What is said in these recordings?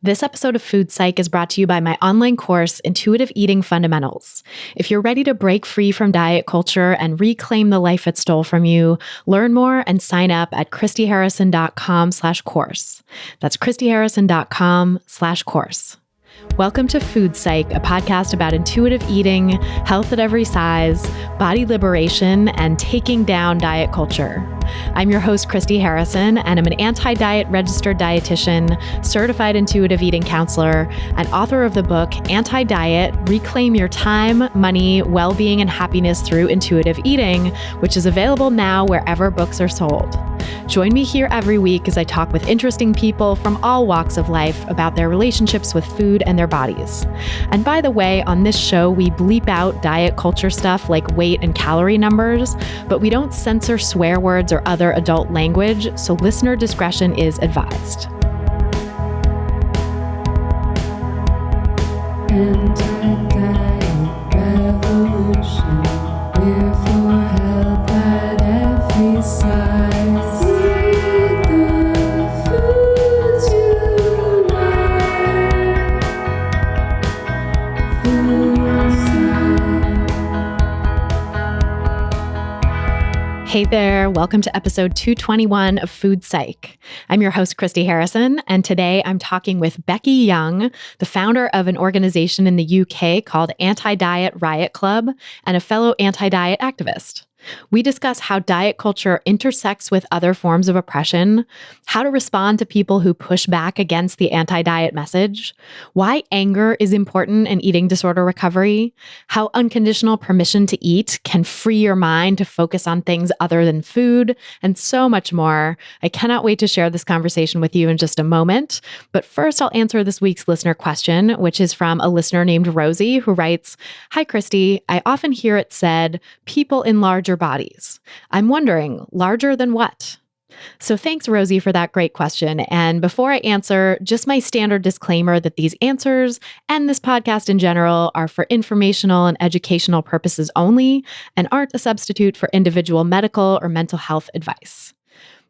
This episode of Food Psych is brought to you by my online course, Intuitive Eating Fundamentals. If you're ready to break free from diet culture and reclaim the life it stole from you, learn more and sign up at christyharrison.com/course. That's christyharrison.com/course. Welcome to Food Psych, a podcast about intuitive eating, health at every size, body liberation, and taking down diet culture. I'm your host, Christy Harrison, and I'm an anti-diet registered dietitian, certified intuitive eating counselor, and author of the book, Anti Diet, Reclaim Your Time, Money, Well-Being, and Happiness Through Intuitive Eating, which is available now wherever books are sold. Join me here every week as I talk with interesting people from all walks of life about their relationships with food and their bodies. And by the way, on this show, we bleep out diet culture stuff like weight and calorie numbers, but we don't censor swear words or other adult language, so listener discretion is advised. Anti-diet revolution, we're for health at every size. Eat the foods you like. Food Psych. Hey there, welcome to episode 221 of Food Psych. I'm your host, Christy Harrison, and today I'm talking with Becky Young, the founder of an organization in the UK called Anti Diet Riot Club and a fellow anti-diet activist. We discuss how diet culture intersects with other forms of oppression, how to respond to people who push back against the anti-diet message, why anger is important in eating disorder recovery, how unconditional permission to eat can free your mind to focus on things other than food, and so much more. I cannot wait to share this conversation with you in just a moment. But first, I'll answer this week's listener question, which is from a listener named Rosie, who writes, "Hi, Christy. I often hear it said, people in larger bodies. I'm wondering, larger than what?" So thanks, Rosie, for that great question. And before I answer, just my standard disclaimer that these answers and this podcast in general are for informational and educational purposes only and aren't a substitute for individual medical or mental health advice.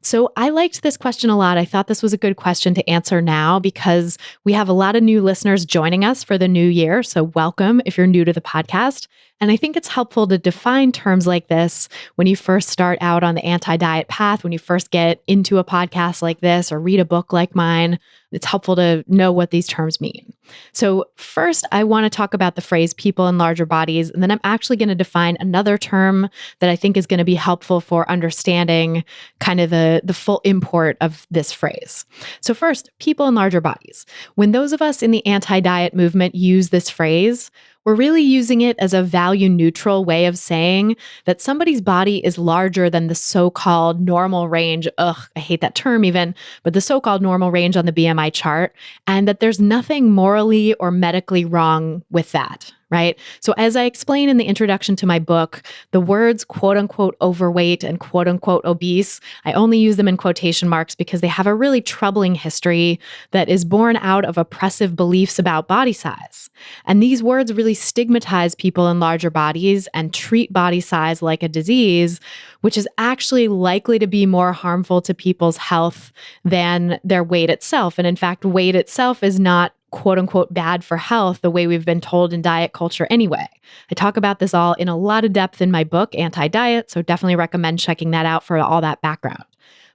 So I liked this question a lot. I thought this was a good question to answer now because we have a lot of new listeners joining us for the new year. So welcome if you're new to the podcast. And I think it's helpful to define terms like this when you first start out on the anti-diet path, when you first get into a podcast like this or read a book like mine. It's helpful to know what these terms mean. So first, I want to talk about the phrase people in larger bodies, and then I'm actually going to define another term that I think is going to be helpful for understanding kind of the full import of this phrase. So first, people in larger bodies. When those of us in the anti-diet movement use this phrase, we're really using it as a value-neutral way of saying that somebody's body is larger than the so-called normal range. I hate that term even, but the so-called normal range on the BMI chart, and that there's nothing morally or medically wrong with that. Right? So as I explain in the introduction to my book, the words quote unquote overweight and quote unquote obese, I only use them in quotation marks because they have a really troubling history that is born out of oppressive beliefs about body size. And these words really stigmatize people in larger bodies and treat body size like a disease, which is actually likely to be more harmful to people's health than their weight itself. And in fact, weight itself is not quote unquote bad for health the way we've been told in diet culture anyway. I talk about this all in a lot of depth in my book, Anti Diet, so definitely recommend checking that out for all that background.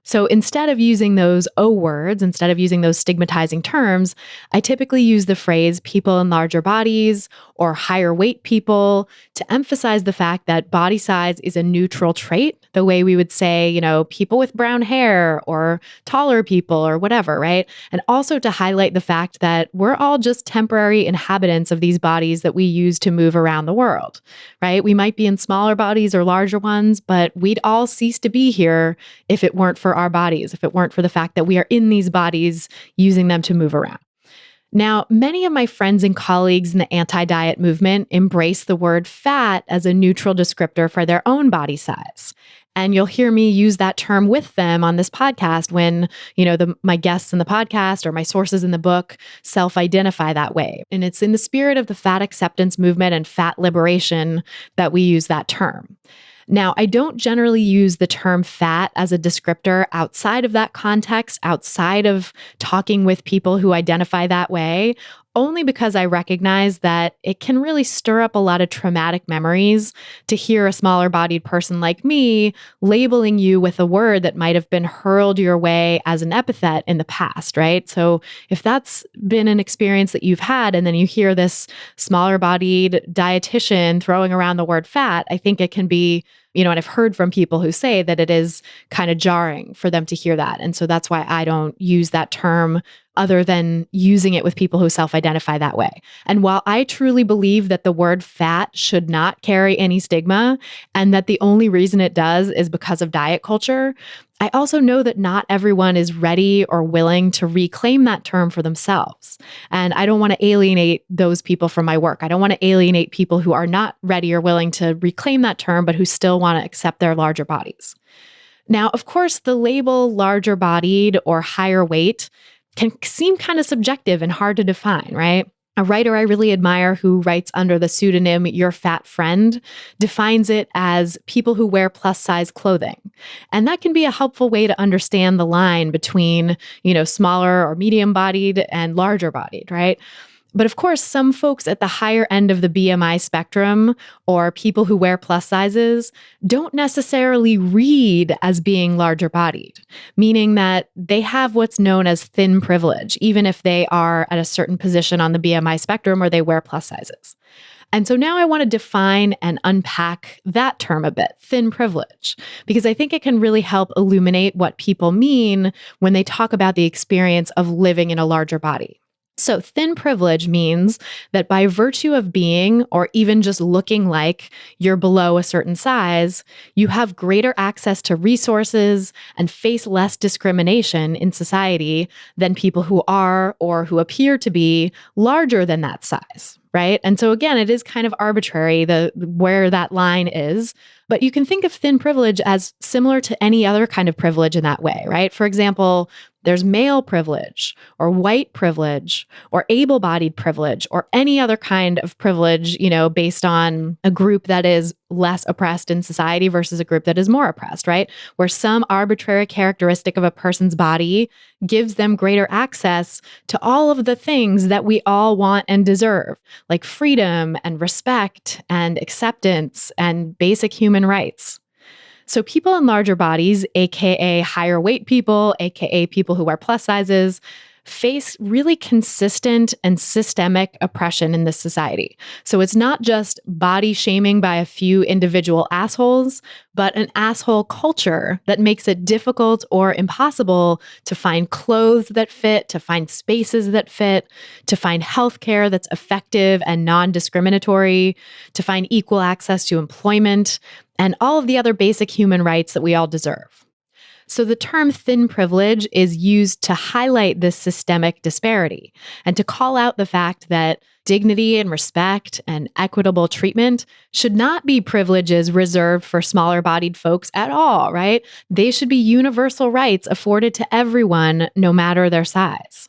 So instead of using those O words, instead of using those stigmatizing terms, I typically use the phrase people in larger bodies or higher weight people to emphasize the fact that body size is a neutral trait, the way we would say, people with brown hair or taller people or whatever, right? And also to highlight the fact that we're all just temporary inhabitants of these bodies that we use to move around the world, right? We might be in smaller bodies or larger ones, but we'd all cease to be here if it weren't for our bodies, if it weren't for the fact that we are in these bodies using them to move around. Now, many of my friends and colleagues in the anti-diet movement embrace the word fat as a neutral descriptor for their own body size. And you'll hear me use that term with them on this podcast when, my guests in the podcast or my sources in the book self-identify that way. And it's in the spirit of the fat acceptance movement and fat liberation that we use that term. Now, I don't generally use the term fat as a descriptor outside of that context, outside of talking with people who identify that way, only because I recognize that it can really stir up a lot of traumatic memories to hear a smaller bodied person like me labeling you with a word that might have been hurled your way as an epithet in the past, right? So if that's been an experience that you've had, and then you hear this smaller bodied dietitian throwing around the word fat, I think it can be, and I've heard from people who say that it is kind of jarring for them to hear that. And so that's why I don't use that term other than using it with people who self-identify that way. And while I truly believe that the word fat should not carry any stigma, and that the only reason it does is because of diet culture, I also know that not everyone is ready or willing to reclaim that term for themselves. And I don't want to alienate those people from my work. I don't want to alienate people who are not ready or willing to reclaim that term, but who still want to accept their larger bodies. Now, of course, the label larger bodied or higher weight can seem kind of subjective and hard to define, right? A writer I really admire who writes under the pseudonym Your Fat Friend defines it as people who wear plus size clothing. And that can be a helpful way to understand the line between, smaller or medium bodied and larger bodied, right? But of course, some folks at the higher end of the BMI spectrum, or people who wear plus sizes, don't necessarily read as being larger bodied, meaning that they have what's known as thin privilege, even if they are at a certain position on the BMI spectrum or they wear plus sizes. And so now I want to define and unpack that term a bit, thin privilege, because I think it can really help illuminate what people mean when they talk about the experience of living in a larger body. So thin privilege means that by virtue of being, or even just looking like you're below a certain size, you have greater access to resources and face less discrimination in society than people who are or who appear to be larger than that size, right? And so again, it is kind of arbitrary where that line is, but you can think of thin privilege as similar to any other kind of privilege in that way, right? For example, there's male privilege or white privilege or able-bodied privilege or any other kind of privilege, based on a group that is less oppressed in society versus a group that is more oppressed, right? Where some arbitrary characteristic of a person's body gives them greater access to all of the things that we all want and deserve, like freedom and respect and acceptance and basic human rights. So people in larger bodies, aka higher weight people, aka people who wear plus sizes, face really consistent and systemic oppression in this society. So it's not just body shaming by a few individual assholes, but an asshole culture that makes it difficult or impossible to find clothes that fit, to find spaces that fit, to find healthcare that's effective and non-discriminatory, to find equal access to employment, and all of the other basic human rights that we all deserve. So the term thin privilege is used to highlight this systemic disparity and to call out the fact that dignity and respect and equitable treatment should not be privileges reserved for smaller bodied folks at all, right? They should be universal rights afforded to everyone, no matter their size.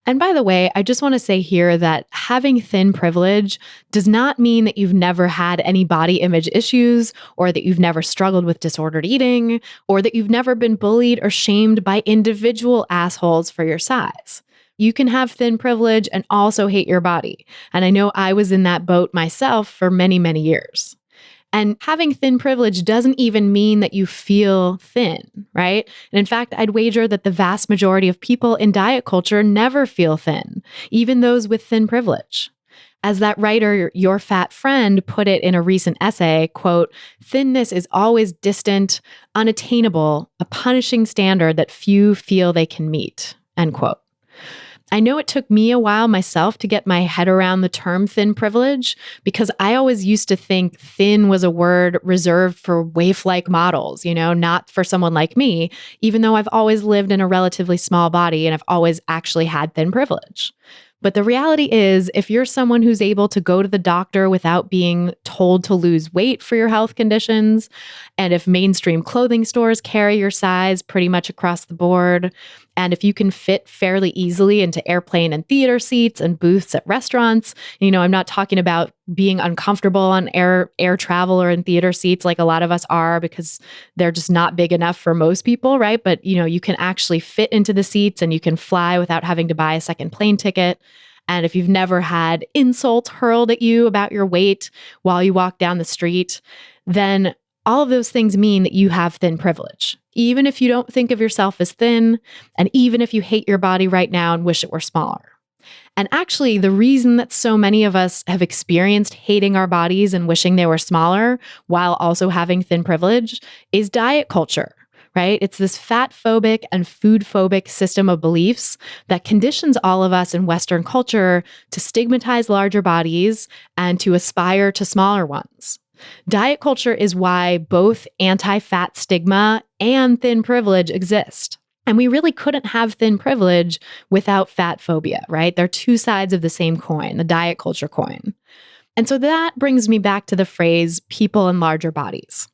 And by the way, I just want to say here that having thin privilege does not mean that you've never had any body image issues, or that you've never struggled with disordered eating, or that you've never been bullied or shamed by individual assholes for your size. You can have thin privilege and also hate your body. And I know I was in that boat myself for many, many years. And having thin privilege doesn't even mean that you feel thin, right? And in fact, I'd wager that the vast majority of people in diet culture never feel thin, even those with thin privilege. As that writer, Your Fat Friend, put it in a recent essay, quote, "Thinness is always distant, unattainable, a punishing standard that few feel they can meet," end quote. I know it took me a while myself to get my head around the term thin privilege, because I always used to think thin was a word reserved for waif-like models, not for someone like me, even though I've always lived in a relatively small body and I've always actually had thin privilege. But the reality is, if you're someone who's able to go to the doctor without being told to lose weight for your health conditions, and if mainstream clothing stores carry your size pretty much across the board, and if you can fit fairly easily into airplane and theater seats and booths at restaurants, I'm not talking about being uncomfortable on air travel or in theater seats like a lot of us are because they're just not big enough for most people, right? But you can actually fit into the seats and you can fly without having to buy a second plane ticket. And if you've never had insults hurled at you about your weight while you walk down the street, then all of those things mean that you have thin privilege. Even if you don't think of yourself as thin, and even if you hate your body right now and wish it were smaller. And actually, the reason that so many of us have experienced hating our bodies and wishing they were smaller while also having thin privilege is diet culture, right? It's this fat phobic and food phobic system of beliefs that conditions all of us in Western culture to stigmatize larger bodies and to aspire to smaller ones. Diet culture is why both anti-fat stigma and thin privilege exist. And we really couldn't have thin privilege without fat phobia, right? They're two sides of the same coin, the diet culture coin. And so that brings me back to the phrase people in larger bodies.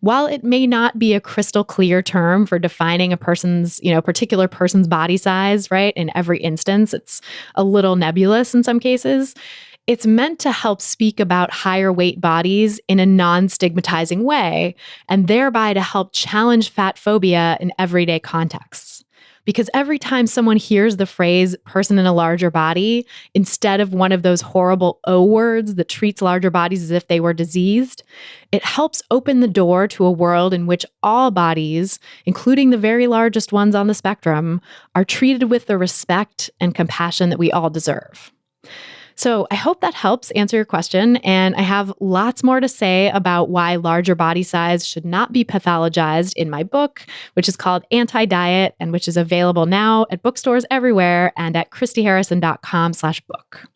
While it may not be a crystal clear term for defining a person's, particular person's body size, right? In every instance, it's a little nebulous in some cases. It's meant to help speak about higher weight bodies in a non-stigmatizing way, and thereby to help challenge fat phobia in everyday contexts. Because every time someone hears the phrase person in a larger body, instead of one of those horrible O words that treats larger bodies as if they were diseased, it helps open the door to a world in which all bodies, including the very largest ones on the spectrum, are treated with the respect and compassion that we all deserve. So I hope that helps answer your question, and I have lots more to say about why larger body size should not be pathologized in my book, which is called Anti Diet and which is available now at bookstores everywhere and at christyharrison.com/book.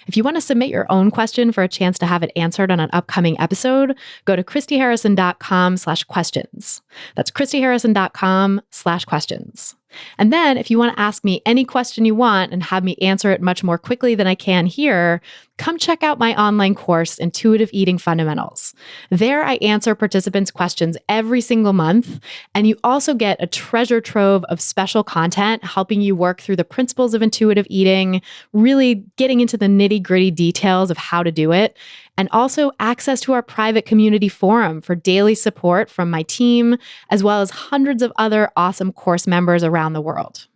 If you want to submit your own question for a chance to have it answered on an upcoming episode, go to christyharrison.com/questions. That's christyharrison.com/questions. And then if you want to ask me any question you want and have me answer it much more quickly than I can here, come check out my online course, Intuitive Eating Fundamentals. There I answer participants' questions every single month, and you also get a treasure trove of special content helping you work through the principles of intuitive eating, really getting into the nitty-gritty details of how to do it, and also access to our private community forum for daily support from my team, as well as hundreds of other awesome course members around the world.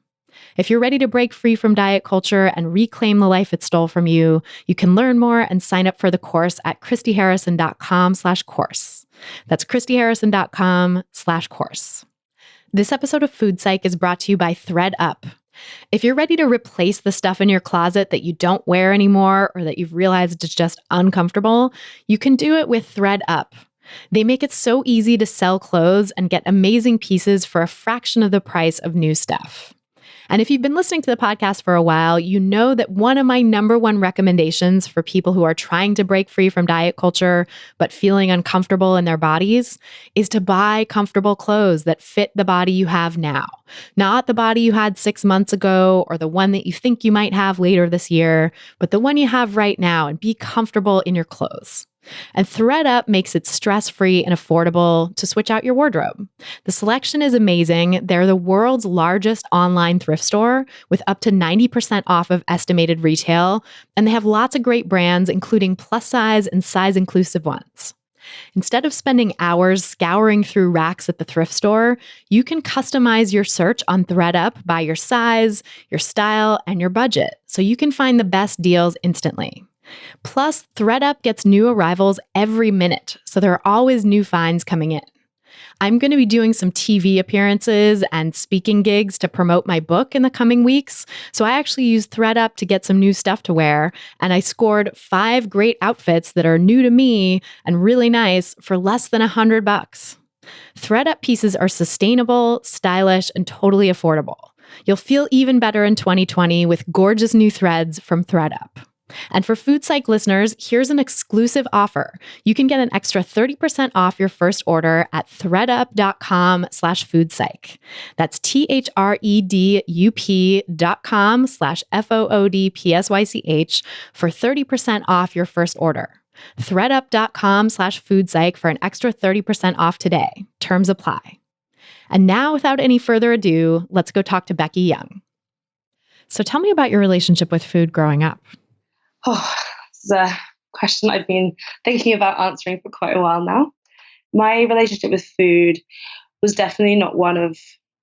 If you're ready to break free from diet culture and reclaim the life it stole from you, you can learn more and sign up for the course at christyharrison.com/course. That's christyharrison.com/course. This episode of Food Psych is brought to you by ThredUp. If you're ready to replace the stuff in your closet that you don't wear anymore or that you've realized is just uncomfortable, you can do it with ThredUp. They make it so easy to sell clothes and get amazing pieces for a fraction of the price of new stuff. And if you've been listening to the podcast for a while, you know that one of my number one recommendations for people who are trying to break free from diet culture but feeling uncomfortable in their bodies is to buy comfortable clothes that fit the body you have now. Not the body you had 6 months ago or the one that you think you might have later this year, but the one you have right now, and be comfortable in your clothes. And ThredUp makes it stress-free and affordable to switch out your wardrobe. The selection is amazing. They're the world's largest online thrift store with up to 90% off of estimated retail, and they have lots of great brands, including plus-size and size-inclusive ones. Instead of spending hours scouring through racks at the thrift store, you can customize your search on ThredUp by your size, your style, and your budget, so you can find the best deals instantly. Plus, ThredUp gets new arrivals every minute, so there are always new finds coming in. I'm going to be doing some TV appearances and speaking gigs to promote my book in the coming weeks, so I actually used ThredUp to get some new stuff to wear, and I scored 5 great outfits that are new to me and really nice for less than $100. ThredUp pieces are sustainable, stylish, and totally affordable. You'll feel even better in 2020 with gorgeous new threads from ThredUp. And for Food Psych listeners, here's an exclusive offer. You can get an extra 30% off your first order at thredup.com/foodpsych. That's THREDUP.com/FOODPSYCH for 30% off your first order. thredup.com/foodpsych for an extra 30% off today. Terms apply. And now, without any further ado, let's go talk to Becky Young. So tell me about your relationship with food growing up. Oh, it's a question I've been thinking about answering for quite a while now. My relationship with food was definitely not one of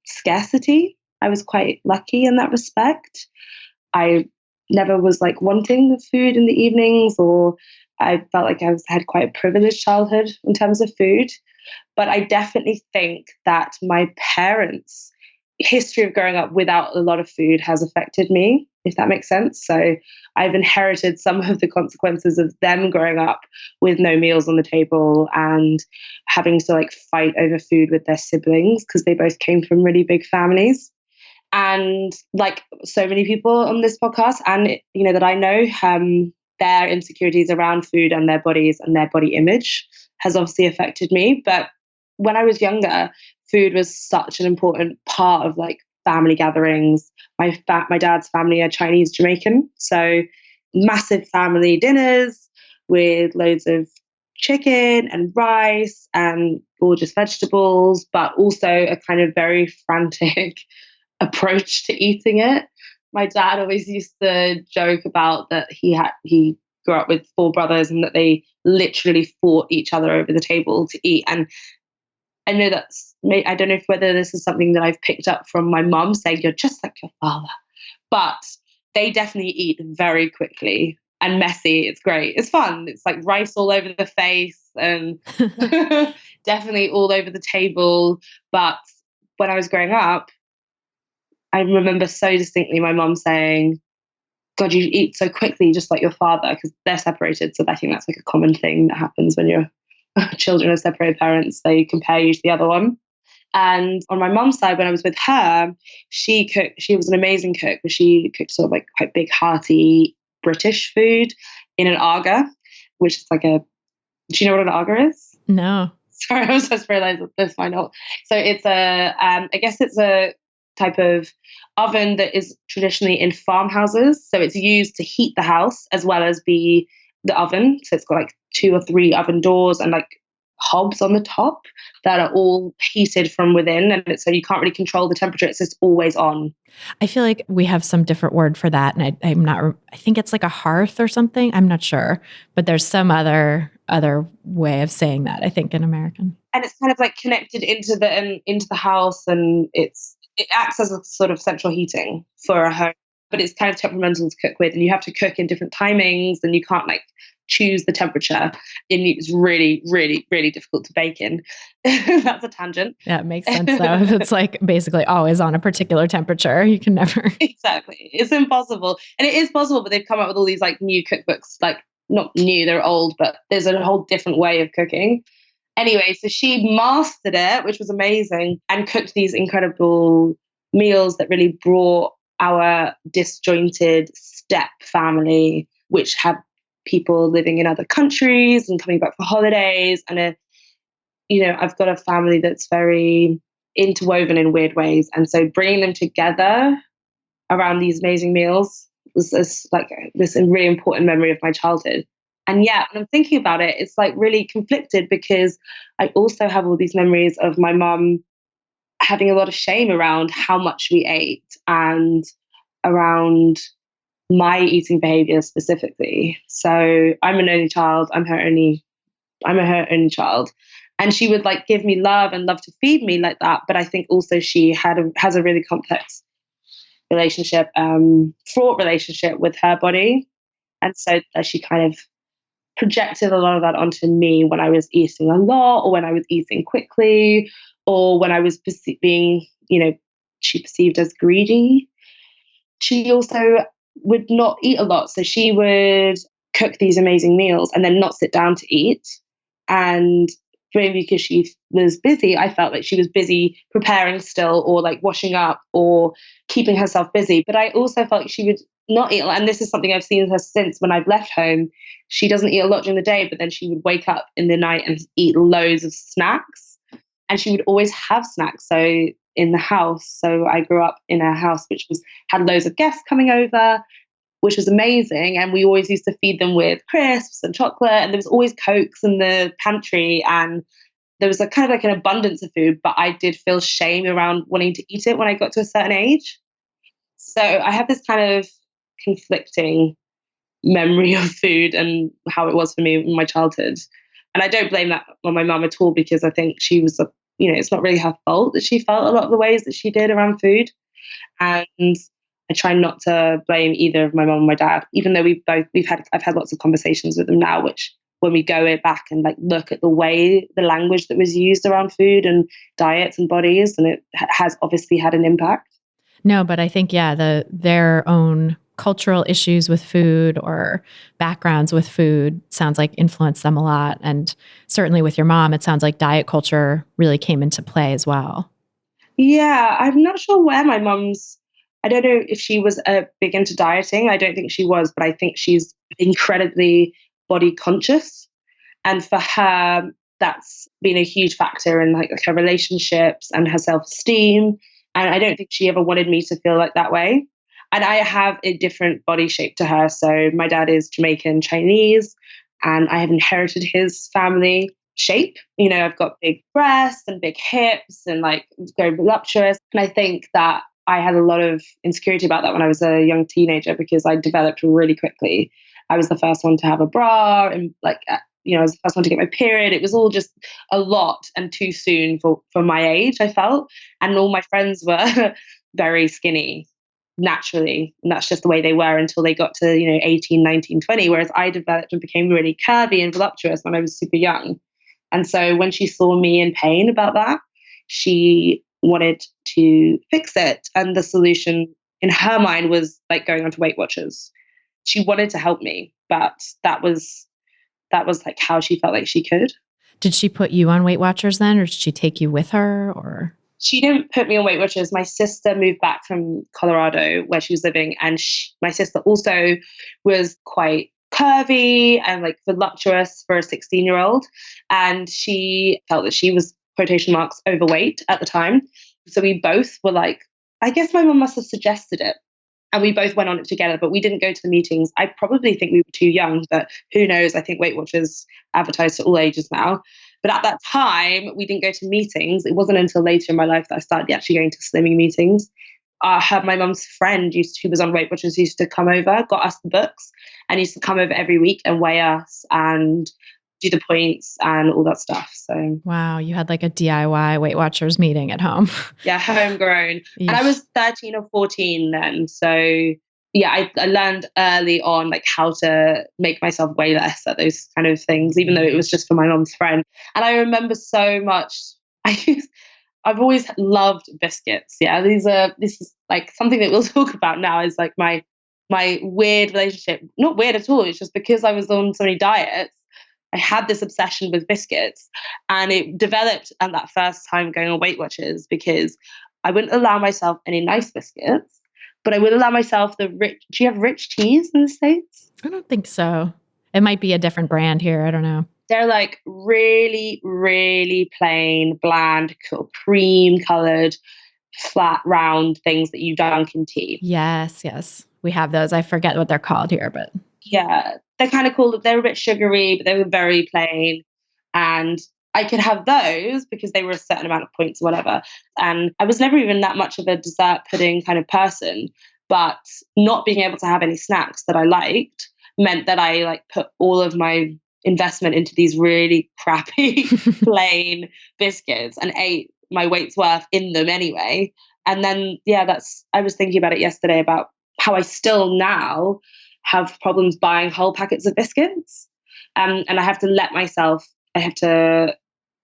scarcity. I was quite lucky in that respect. I never was like wanting the food in the evenings, or I felt like had quite a privileged childhood in terms of food. But I definitely think that my parents' history of growing up without a lot of food has affected me, if that makes sense. So I've inherited some of the consequences of them growing up with no meals on the table and having to like fight over food with their siblings because they both came from really big families. And like so many people on this podcast, and that I know, their insecurities around food and their bodies and their body image has obviously affected me. But when I was younger, food was such an important part of like family gatherings. My dad's family are Chinese Jamaican, so massive family dinners with loads of chicken and rice and gorgeous vegetables, but also a kind of very frantic approach to eating it. My dad always used to joke about that he grew up with four brothers and that they literally fought each other over the table to eat. And I know I don't know if whether this is something that I've picked up from my mum saying you're just like your father, but they definitely eat very quickly and messy. It's great. It's fun. It's like rice all over the face and definitely all over the table. But when I was growing up, I remember so distinctly my mum saying, God, you eat so quickly, just like your father, because they're separated. So I think that's like a common thing that happens when you're children of separated parents. They compare you to the other one. And on my mum's side, when I was with her, she was an amazing cook, but she cooked sort of like quite big, hearty British food in an aga, which is like do you know what an aga is? No. Sorry, I was just realized that this might not. So it's I guess it's a type of oven that is traditionally in farmhouses. So it's used to heat the house as well as be the oven. So it's got like 2 or 3 oven doors and like hobs on the top that are all heated from within. And so you can't really control the temperature. It's just always on. I feel like we have some different word for that. And I think it's like a hearth or something. I'm not sure, but there's some other way of saying that, I think, in American. And it's kind of like connected into the house, and it acts as a sort of central heating for a home, but it's kind of temperamental to cook with, and you have to cook in different timings, and you can't like choose the temperature, and it's really, really, really difficult to bake in. That's a tangent. Yeah, it makes sense though. If it's like basically always on a particular temperature, you can never. Exactly. It's impossible. And it is possible, but they've come up with all these like new cookbooks, like not new, they're old, but there's a whole different way of cooking. Anyway, so she mastered it, which was amazing, and cooked these incredible meals that really brought our disjointed step family, which had people living in other countries and coming back for holidays. And, I've got a family that's very interwoven in weird ways. And so bringing them together around these amazing meals was this really important memory of my childhood. And yeah, when I'm thinking about it, it's like really conflicted because I also have all these memories of my mum having a lot of shame around how much we ate and around my eating behavior specifically. So I'm an only child. I'm her only child. And she would like give me love and love to feed me like that. But I think also she has a really complex relationship, fraught relationship with her body. And so she kind of projected a lot of that onto me when I was eating a lot, or when I was eating quickly, or when I was being, she perceived as greedy. She also would not eat a lot. So she would cook these amazing meals and then not sit down to eat. And maybe because she was busy, I felt like she was busy preparing still, or like washing up, or keeping herself busy. But I also felt like she would not eat a lot. And this is something I've seen her since when I've left home. She doesn't eat a lot during the day, but then she would wake up in the night and eat loads of snacks. And she would always have snacks. So in the house. So I grew up in a house which had loads of guests coming over, which was amazing. And we always used to feed them with crisps and chocolate. And there was always Cokes in the pantry. And there was a kind of like an abundance of food, but I did feel shame around wanting to eat it when I got to a certain age. So I have this kind of conflicting memory of food and how it was for me in my childhood. And I don't blame that on my mum at all, because I think she was, it's not really her fault that she felt a lot of the ways that she did around food. And I try not to blame either of my mum or my dad, even though I've had lots of conversations with them now, which when we go back and like look at the language that was used around food and diets and bodies, and it has obviously had an impact. No, but I think, their own cultural issues with food or backgrounds with food sounds like influenced them a lot. And certainly with your mom, it sounds like diet culture really came into play as well. Yeah, I'm not sure where I don't know if she was big into dieting. I don't think she was, but I think she's incredibly body conscious. And for her, that's been a huge factor in like her relationships and her self-esteem. And I don't think she ever wanted me to feel like that way. And I have a different body shape to her. So my dad is Jamaican Chinese, and I have inherited his family shape. I've got big breasts and big hips and like very voluptuous. And I think that I had a lot of insecurity about that when I was a young teenager, because I developed really quickly. I was the first one to have a bra, and I was the first one to get my period. It was all just a lot and too soon for my age, I felt. And all my friends were very skinny naturally. And that's just the way they were until they got to, 18, 19, 20. Whereas I developed and became really curvy and voluptuous when I was super young. And so when she saw me in pain about that, she wanted to fix it. And the solution in her mind was like going onto Weight Watchers. She wanted to help me, but that was like how she felt like she could. Did she put you on Weight Watchers then, or did she take you with her? Or she didn't put me on Weight Watchers. My sister moved back from Colorado where she was living, and my sister also was quite curvy and like voluptuous for a 16-year-old, and she felt that she was quotation marks overweight at the time. So we both were like, I guess my mum must have suggested it. And we both went on it together, but we didn't go to the meetings. I probably think we were too young, but who knows? I think Weight Watchers advertise to all ages now. But at that time, we didn't go to meetings. It wasn't until later in my life that I started actually going to slimming meetings. My mum's friend who was on Weight Watchers used to come over, got us the books, and used to come over every week and weigh us and do the points and all that stuff. So wow, you had like a DIY Weight Watchers meeting at home. Yeah, homegrown. And I was 13 or 14 then. So yeah, I learned early on like how to make myself weigh less at those kind of things, even though it was just for my mom's friend. And I remember so much. I've always loved biscuits. Yeah, this is like something that we'll talk about now, is like my weird relationship. Not weird at all. It's just because I was on so many diets, I had this obsession with biscuits, and it developed at that first time going on Weight Watchers, because I wouldn't allow myself any nice biscuits, but I would allow myself the rich. Do you have rich teas in the States? I don't think so. It might be a different brand here. I don't know. They're like really, really plain, bland, cream colored, flat, round things that you dunk in tea. Yes. We have those. I forget what they're called here, but yeah, they're kind of cool. They're a bit sugary, but they were very plain. And I could have those because they were a certain amount of points or whatever. And I was never even that much of a dessert pudding kind of person, but not being able to have any snacks that I liked meant that I like put all of my investment into these really crappy plain biscuits and ate my weight's worth in them anyway. And then, I was thinking about it yesterday about how I still now have problems buying whole packets of biscuits. And I have to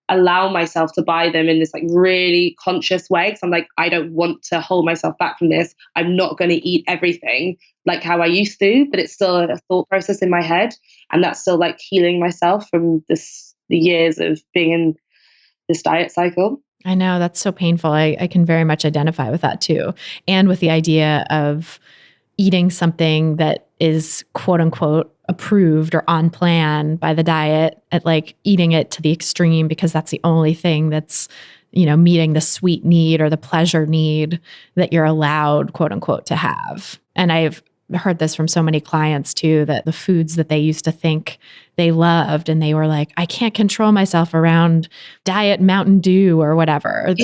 allow myself to buy them in this like really conscious way. Cause I'm like, I don't want to hold myself back from this. I'm not going to eat everything like how I used to, but it's still a thought process in my head. And that's still like healing myself from the years of being in this diet cycle. I know, that's so painful. I can very much identify with that too. And with the idea of eating something that is quote unquote approved or on plan by the diet, at like eating it to the extreme because that's the only thing that's, meeting the sweet need or the pleasure need that you're allowed, quote unquote, to have. And I've heard this from so many clients too, that the foods that they used to think they loved, and they were like, I can't control myself around diet Mountain Dew or whatever.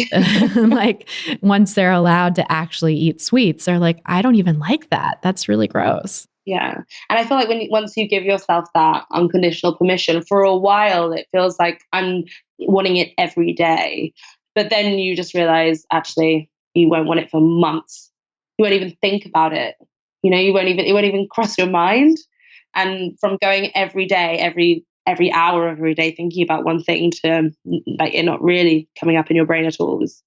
Like once they're allowed to actually eat sweets, they're like, I don't even like that. That's really gross. Yeah. And I feel like once you give yourself that unconditional permission, for a while, it feels like I'm wanting it every day. But then you just realize actually you won't want it for months. You won't even think about it. It won't even cross your mind. And from going every day, every hour of every day thinking about one thing to like it not really coming up in your brain at all is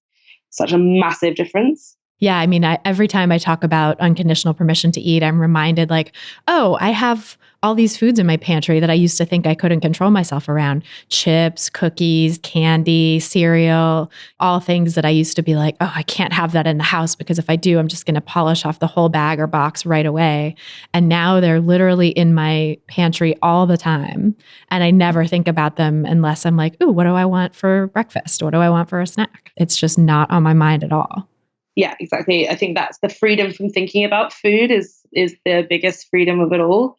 such a massive difference. Yeah, I mean, every time I talk about unconditional permission to eat, I'm reminded like, oh, I have all these foods in my pantry that I used to think I couldn't control myself around. Chips, cookies, candy, cereal, all things that I used to be like, oh, I can't have that in the house because if I do, I'm just going to polish off the whole bag or box right away. And now they're literally in my pantry all the time. And I never think about them unless I'm like, ooh, what do I want for breakfast? What do I want for a snack? It's just not on my mind at all. Yeah, exactly. I think that's the freedom from thinking about food is the biggest freedom of it all.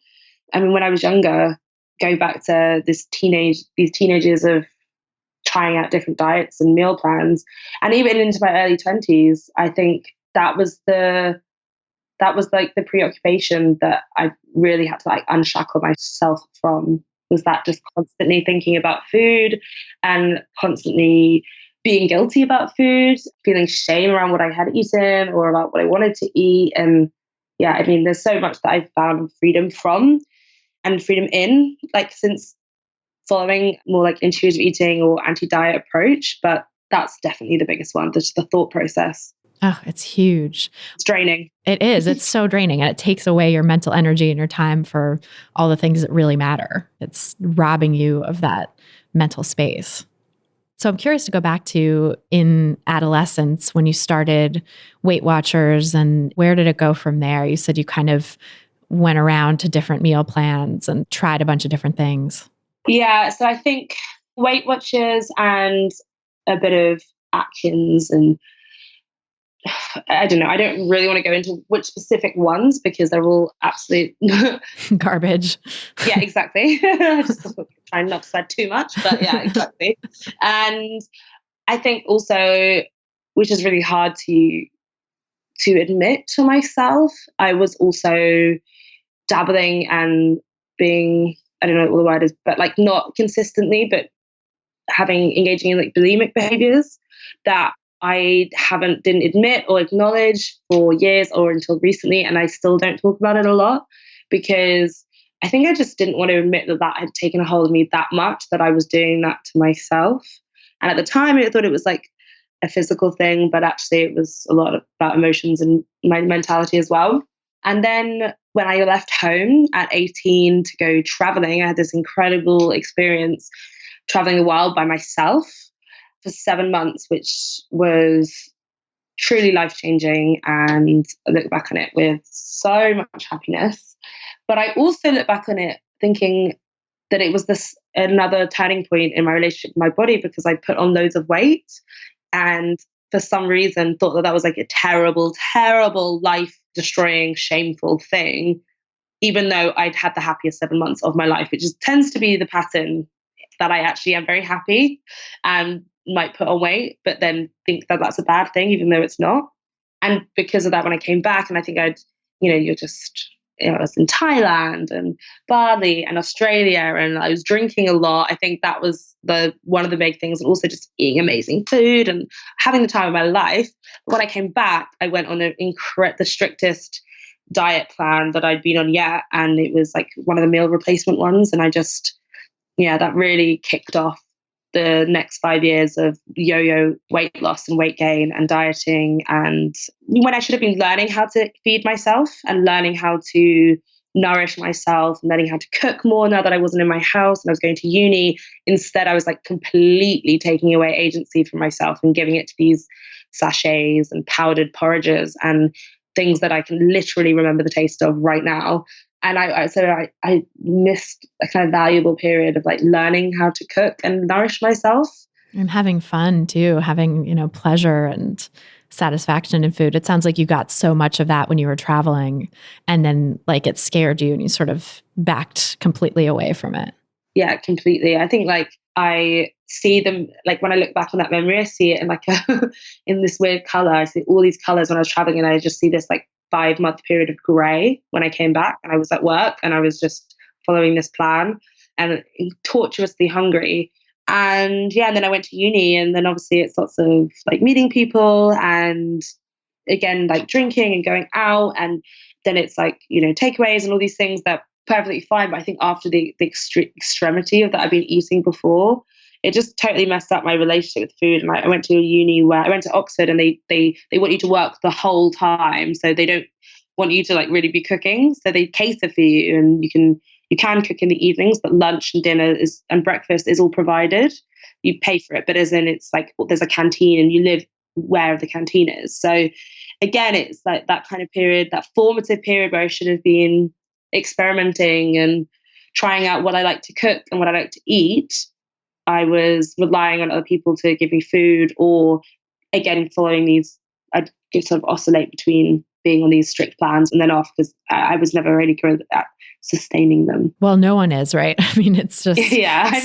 I mean, when I was younger, go back to these teenagers of trying out different diets and meal plans, and even into my early 20s, I think that was like the preoccupation that I really had to like unshackle myself from, was that just constantly thinking about food and constantly being guilty about food, feeling shame around what I had eaten or about what I wanted to eat. And yeah, I mean, there's so much that I've found freedom from and freedom in, like since following more like intuitive eating or anti-diet approach. But that's definitely the biggest one, just the thought process. Oh, it's huge. It's draining. It is. It's so draining and it takes away your mental energy and your time for all the things that really matter. It's robbing you of that mental space. So I'm curious to go back to in adolescence when you started Weight Watchers and where did it go from there? You said you kind of went around to different meal plans and tried a bunch of different things. Yeah. So I think Weight Watchers and a bit of Atkins and I don't know. I don't really want to go into which specific ones because they're all absolute garbage. Yeah, exactly. Just trying not to sweat too much, but yeah, exactly. And I think also, which is really hard to admit to myself, I was also dabbling and being, I don't know what the word is, but like not consistently, but engaging in like bulimic behaviors that I didn't admit or acknowledge for years or until recently. And I still don't talk about it a lot because I think I just didn't want to admit that had taken a hold of me that much that I was doing that to myself. And at the time, I thought it was like a physical thing, but actually it was a lot about emotions and my mentality as well. And then when I left home at 18 to go traveling, I had this incredible experience traveling the world by myself for 7 months, which was truly life-changing. And I look back on it with so much happiness. But I also look back on it thinking that it was another turning point in my relationship with my body because I put on loads of weight and for some reason thought that was like a terrible, terrible, life-destroying, shameful thing, even though I'd had the happiest 7 months of my life, which tends to be the pattern that I actually am very happy and might put on weight, but then think that that's a bad thing, even though it's not. And because of that, when I came back, and I think I was in Thailand and Bali and Australia, and I was drinking a lot. I think that was one of the big things, and also just eating amazing food and having the time of my life. But when I came back, I went on the strictest diet plan that I'd been on yet, and it was like one of the meal replacement ones, and that really kicked off the next 5 years of yo-yo weight loss and weight gain and dieting. And when I should have been learning how to feed myself and learning how to nourish myself and learning how to cook more now that I wasn't in my house and I was going to uni, instead I was like completely taking away agency from myself and giving it to these sachets and powdered porridges and things that I can literally remember the taste of right now. And I missed a kind of valuable period of like learning how to cook and nourish myself. And having fun too, having, pleasure and satisfaction in food. It sounds like you got so much of that when you were traveling and then like it scared you and you sort of backed completely away from it. Yeah, completely. I think like I see them, like when I look back on that memory, I see it in like in this weird color. I see all these colors when I was traveling and I just see this like 5-month period of grey when I came back, and I was at work and I was just following this plan and tortuously hungry. And yeah, and then I went to uni, and then obviously it's lots of like meeting people and again, like drinking and going out. And then it's like, takeaways and all these things that perfectly fine. But I think after the extremity of that I've been eating before, it just totally messed up my relationship with food. And I went to a uni where I went to Oxford, and they want you to work the whole time. So they don't want you to like really be cooking. So they cater for you, and you can cook in the evenings, but lunch and dinner and breakfast is all provided. You pay for it, but as in it's like, well, there's a canteen and you live where the canteen is. So again, it's like that kind of period, that formative period where I should have been experimenting and trying out what I like to cook and what I like to eat. I was relying on other people to give me food, or again, following these, I'd sort of oscillate between being on these strict plans and then off, because I was never really good at sustaining them. Well, no one is, right? I mean, it's just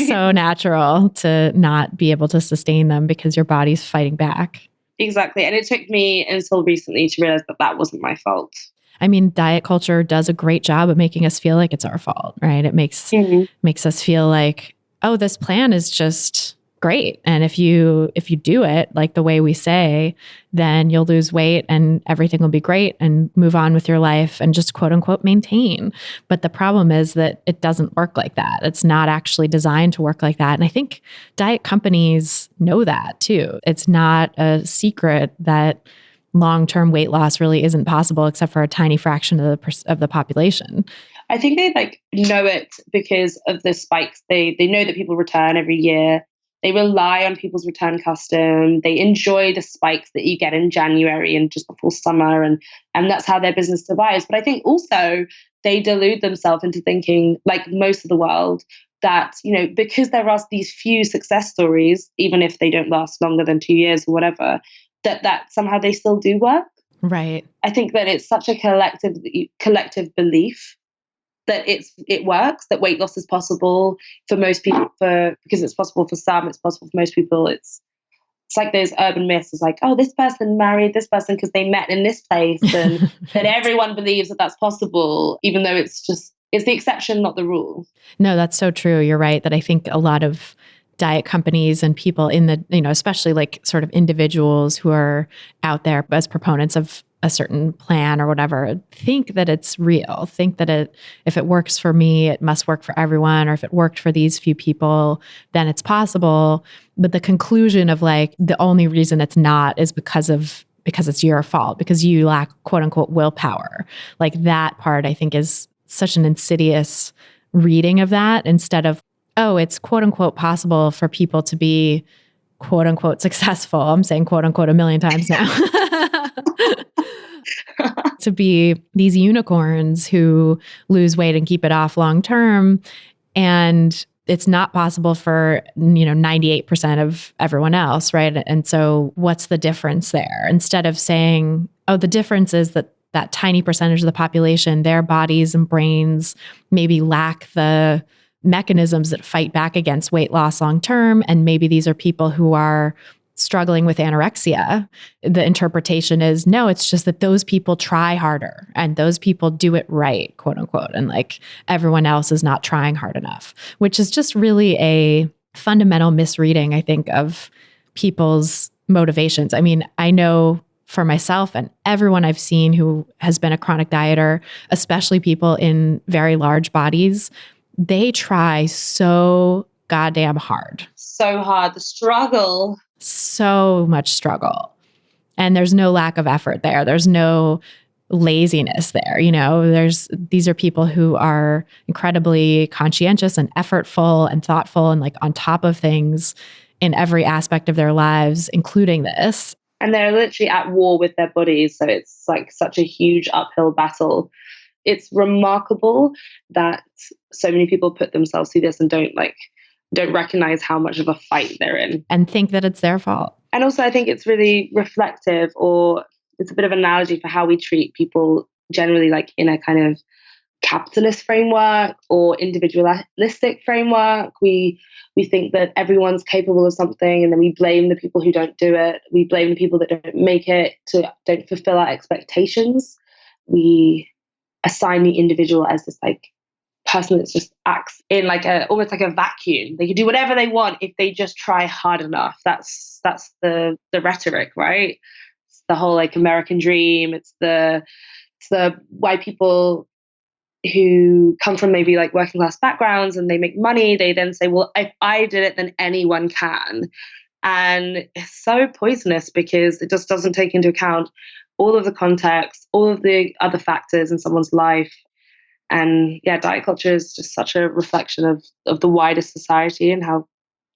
so natural to not be able to sustain them because your body's fighting back. Exactly. And it took me until recently to realize that that wasn't my fault. I mean, diet culture does a great job of making us feel like it's our fault, right? It makes us feel like, oh, this plan is just great. And if you do it like the way we say, then you'll lose weight and everything will be great and move on with your life and just quote unquote maintain. But the problem is that it doesn't work like that. It's not actually designed to work like that. And I think diet companies know that too. It's not a secret that long-term weight loss really isn't possible except for a tiny fraction of the population. I think they like know it because of the spikes. They know that people return every year. They rely on people's return custom. They enjoy the spikes that you get in January and just before summer, and that's how their business survives. But I think also they delude themselves into thinking, like most of the world, that, because there are these few success stories, even if they don't last longer than 2 years or whatever, that somehow they still do work. Right. I think that it's such a collective belief that it works, that weight loss is possible for most people, because it's possible for some, it's possible for most people. It's like those urban myths. It's like, oh, this person married this person because they met in this place, and that everyone believes that that's possible, even though it's the exception, not the rule. No, that's so true. You're right that I think a lot of diet companies and people in the, especially like sort of individuals who are out there as proponents of a certain plan or whatever, think that it's real, think that if it works for me, it must work for everyone, or if it worked for these few people, then it's possible. But the conclusion of like, the only reason it's not is because it's your fault, because you lack quote unquote willpower. Like that part, I think, is such an insidious reading of that, instead of, oh, it's quote unquote possible for people to be quote unquote successful. I'm saying quote unquote a million times now. To be these unicorns who lose weight and keep it off long term. And it's not possible for, 98% of everyone else, right? And so what's the difference there? Instead of saying, oh, the difference is that tiny percentage of the population, their bodies and brains maybe lack the mechanisms that fight back against weight loss long term. And maybe these are people who are struggling with anorexia. The interpretation is, no, it's just that those people try harder and those people do it right, quote unquote. And like everyone else is not trying hard enough, which is just really a fundamental misreading, I think, of people's motivations. I mean, I know for myself and everyone I've seen who has been a chronic dieter, especially people in very large bodies, they try so goddamn hard. So hard. The struggle. So much struggle. And there's no lack of effort there. There's no laziness there. These are people who are incredibly conscientious and effortful and thoughtful and like on top of things in every aspect of their lives, including this. And they're literally at war with their bodies. So it's like such a huge uphill battle. It's remarkable that so many people put themselves through this and don't recognize how much of a fight they're in. And think that it's their fault. And also I think it's really reflective, or it's a bit of an analogy for how we treat people generally, like in a kind of capitalist framework or individualistic framework. We think that everyone's capable of something, and then we blame the people who don't do it. We blame the people that don't make it, don't fulfill our expectations. we assign the individual as this like person that just acts in like a almost like a vacuum. They can do whatever they want if they just try hard enough. That's the rhetoric, right? It's the whole like American dream. It's the white people who come from maybe like working class backgrounds and they make money. They then say, well, if I did it, then anyone can. And it's so poisonous because it just doesn't take into account all of the context, all of the other factors in someone's life. And yeah, diet culture is just such a reflection of the wider society and how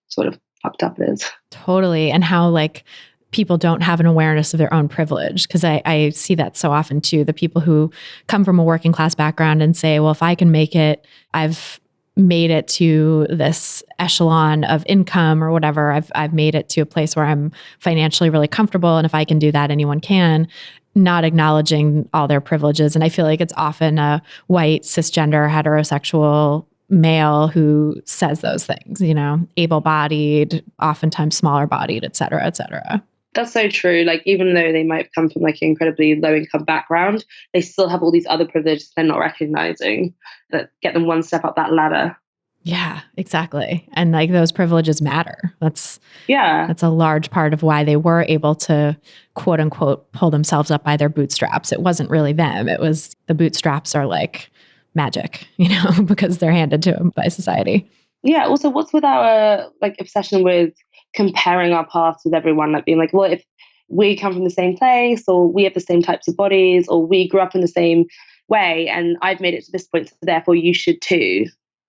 sort of fucked up it is. Totally. And how like people don't have an awareness of their own privilege. Because I see that so often too. The people who come from a working class background and say, well, if I can make it, I've made it to this echelon of income or whatever. I've made it to a place where I'm financially really comfortable. And if I can do that, anyone can. Not acknowledging all their privileges. And I feel like it's often a white, cisgender, heterosexual male who says those things, you know, able-bodied, oftentimes smaller bodied, et cetera, et cetera. That's so true. Like, even though they might come from like an incredibly low income background, they still have all these other privileges they're not recognizing that get them one step up that ladder. Yeah, exactly. And like those privileges matter. That's Yeah. a large part of why they were able to quote unquote pull themselves up by their bootstraps. It wasn't really them. It was the bootstraps are like magic, you know, because they're handed to them by society. Yeah. Also, what's with our like obsession with comparing our paths with everyone? Like being like, well, if we come from the same place, or we have the same types of bodies, or we grew up in the same way, and I've made it to this point, so therefore you should too.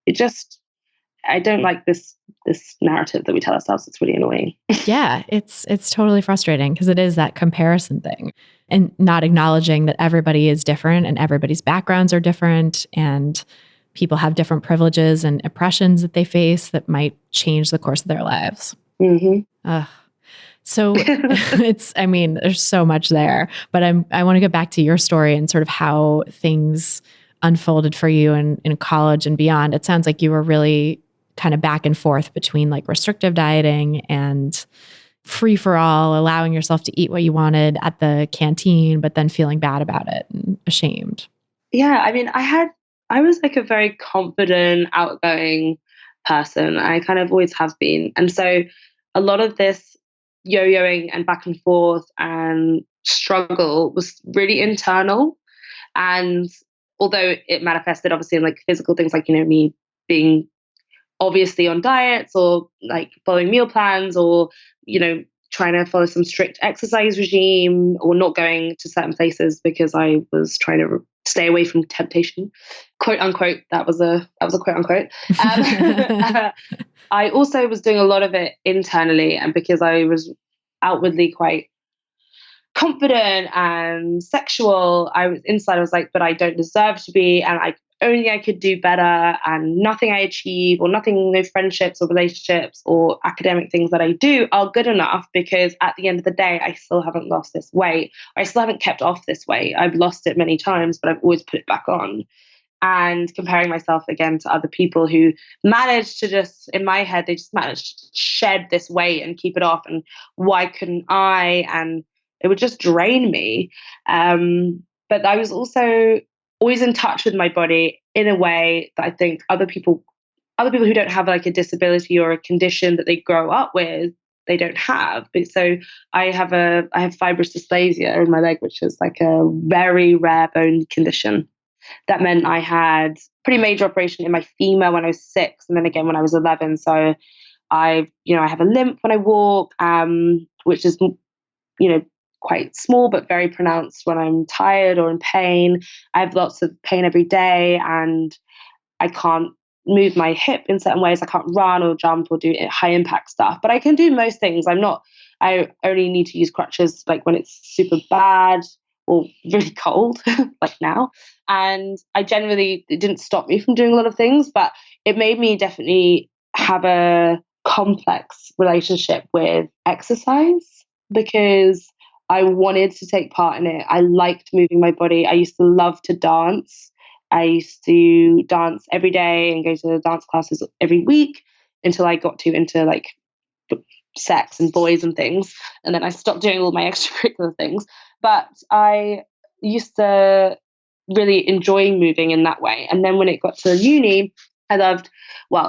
It just, I don't like this narrative that we tell ourselves. It's really annoying. Yeah, it's totally frustrating because it is that comparison thing and not acknowledging that everybody is different and everybody's backgrounds are different and people have different privileges and oppressions that they face that might change the course of their lives. Mm-hmm. So I mean, there's so much there, but I want to get back to your story and sort of how things unfolded for you in college and beyond. It sounds like you were really kind of back and forth between like restrictive dieting and free for all, allowing yourself to eat what you wanted at the canteen, but then feeling bad about it and ashamed. Yeah, I mean, I was like a very confident, outgoing person. I kind of always have been. And so a lot of this yo-yoing and back and forth and struggle was really internal. And although it manifested obviously in like physical things, like, you know, me being obviously on diets or like following meal plans or, you know, trying to follow some strict exercise regime or not going to certain places because I was trying to stay away from temptation, quote unquote. That was a quote unquote. I also was doing a lot of it internally, and because I was outwardly quite confident and sexual, I was like, but I don't deserve to be, and I could do better, and nothing I achieve or nothing, no friendships or relationships or academic things that I do are good enough, because at the end of the day, I still haven't lost this weight. Or I still haven't kept off this weight. I've lost it many times, but I've always put it back on. And comparing myself again to other people who managed to just, in my head, they just managed to shed this weight and keep it off. And why couldn't I? And it would just drain me. But I was also always in touch with my body in a way that I think other people who don't have like a disability or a condition that they grow up with, they don't have. But so I have fibrous dysplasia in my leg, which is like a very rare bone condition. That meant I had pretty major operation in my femur when I was 6, and then again when I was 11. So I have a limp when I walk, which is, you know, quite small but very pronounced when I'm tired or in pain. I have lots of pain every day, and I can't move my hip in certain ways. I can't run or jump or do high impact stuff, but I can do most things. I only need to use crutches like when it's super bad or really cold, like now. And it didn't stop me from doing a lot of things, but it made me definitely have a complex relationship with exercise, because I wanted to take part in it. I liked moving my body. I used to love to dance. I used to dance every day and go to dance classes every week until I got into like sex and boys and things. And then I stopped doing all my extracurricular things. But I used to really enjoying moving in that way. And then when it got to uni, I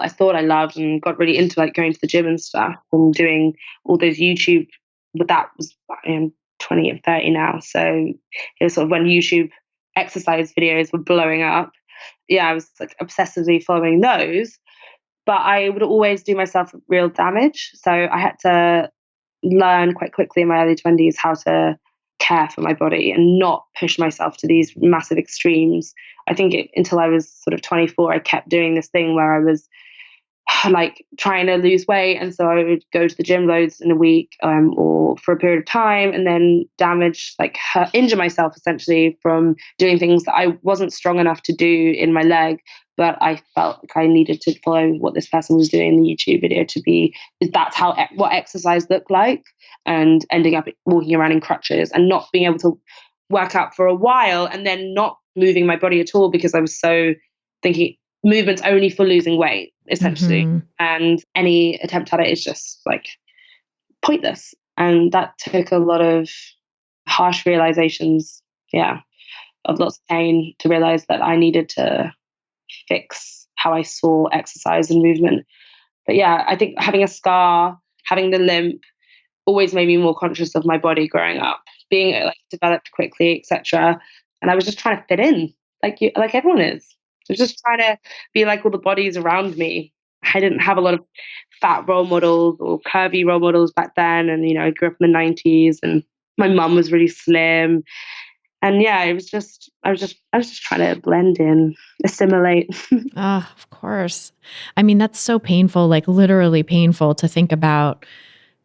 thought I loved and got really into like going to the gym and stuff and doing all those YouTube. But that was, I'm 20 and 30 now. So it was sort of when YouTube exercise videos were blowing up. Yeah, I was like obsessively following those, but I would always do myself real damage. So I had to learn quite quickly in my early 20s how to care for my body and not push myself to these massive extremes. I think until I was sort of 24, I kept doing this thing where I was like trying to lose weight. And so I would go to the gym loads in a week or for a period of time and then injure myself essentially from doing things that I wasn't strong enough to do in my leg. But I felt like I needed to follow what this person was doing in the YouTube video that's what exercise looked like, and ending up walking around in crutches and not being able to work out for a while and then not moving my body at all because I was so thinking movement's only for losing weight, essentially. Mm-hmm. And any attempt at it is just like pointless. And that took a lot of harsh realizations, of lots of pain to realize that I needed to fix how I saw exercise and movement. But yeah, I think having a scar, having the limp, always made me more conscious of my body growing up, being like developed quickly, etc. And I was just trying to fit in, like everyone is. I was just trying to be like all the bodies around me. I didn't have a lot of fat role models or curvy role models back then, and I grew up in the 90s, and my mum was really slim. And yeah, I was just trying to blend in, assimilate. Oh, of course. I mean, that's so painful, like literally painful to think about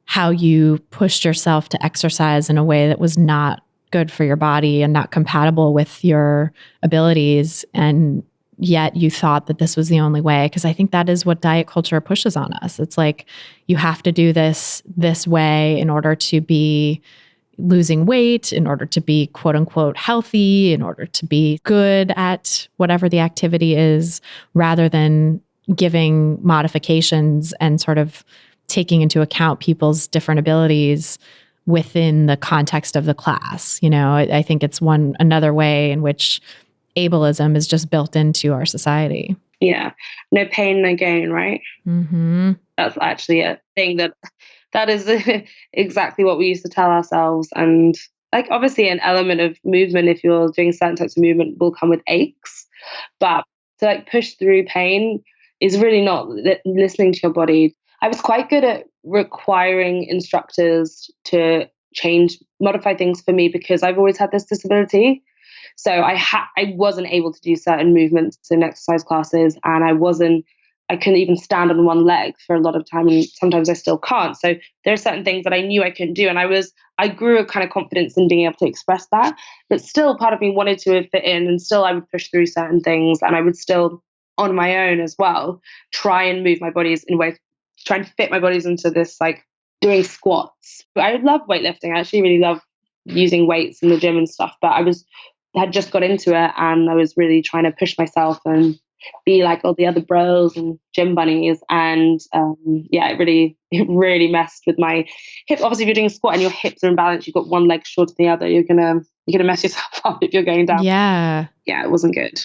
how you pushed yourself to exercise in a way that was not good for your body and not compatible with your abilities. And yet you thought that this was the only way. Because I think that is what diet culture pushes on us. It's like, you have to do this way in order to be losing weight, in order to be quote unquote healthy, in order to be good at whatever the activity is, rather than giving modifications and sort of taking into account people's different abilities within the context of the class. I think it's another way in which ableism is just built into our society. Yeah. No pain, no gain, right? Mm-hmm. That's actually a thing that is exactly what we used to tell ourselves. And like, obviously an element of movement, if you're doing certain types of movement, will come with aches, but to like push through pain is really not listening to your body. I was quite good at requiring instructors to modify things for me because I've always had this disability. So I wasn't able to do certain movements in exercise classes, and I couldn't even stand on one leg for a lot of time, and sometimes I still can't. So there are certain things that I knew I couldn't do, and I grew a kind of confidence in being able to express that. But still, part of me wanted to fit in, and still I would push through certain things, and I would still, on my own as well, try and move my bodies in ways, try and fit my bodies into this, like doing squats. I love weightlifting. I actually really love using weights in the gym and stuff, but I had just got into it, and I was really trying to push myself and be like all the other bros and gym bunnies. And it really messed with my hip. Obviously, if you're doing a squat and your hips are imbalanced, you've got one leg shorter than the other, you're gonna mess yourself up if you're going down. Yeah. Yeah, it wasn't good.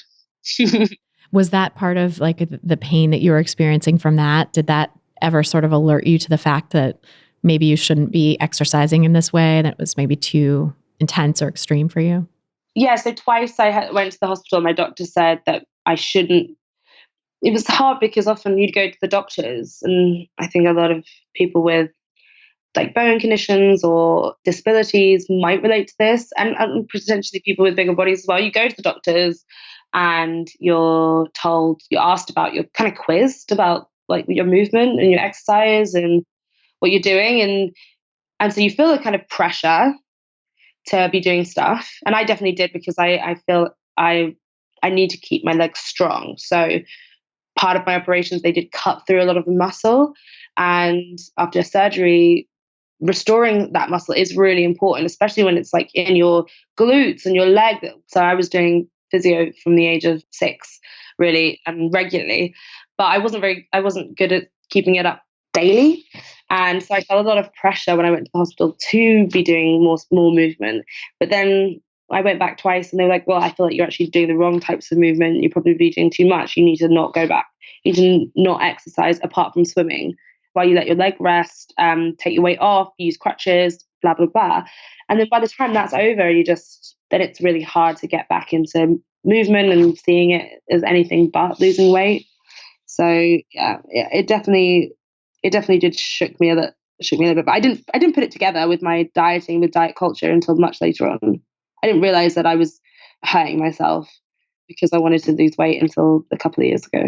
Was that part of like the pain that you were experiencing from that? Did that ever sort of alert you to the fact that maybe you shouldn't be exercising in this way, that it was maybe too intense or extreme for you? Yeah, so twice I went to the hospital. My doctor said that I shouldn't. It was hard because often you'd go to the doctors, and I think a lot of people with like bone conditions or disabilities might relate to this, and potentially people with bigger bodies as well. You go to the doctors and you're asked about, you're kind of quizzed about like your movement and your exercise and what you're doing, and so you feel a kind of pressure to be doing stuff. And I definitely did, because I feel I need to keep my legs strong. So part of my operations, they did cut through a lot of the muscle. And after surgery, restoring that muscle is really important, especially when it's like in your glutes and your leg. So I was doing physio from the age of 6, really, and regularly. But I wasn't good at keeping it up daily. And so I felt a lot of pressure when I went to the hospital to be doing more movement. But then I went back twice and they were like, well, I feel like you're actually doing the wrong types of movement. You're probably doing too much. You need to not go back. You need to not exercise apart from swimming while you let your leg rest, take your weight off, use crutches, blah, blah, blah. And then by the time that's over, then it's really hard to get back into movement and seeing it as anything but losing weight. So yeah, it definitely did shook me a little bit. But I didn't put it together with my dieting, with diet culture until much later on. I didn't realize that I was hurting myself because I wanted to lose weight until a couple of years ago.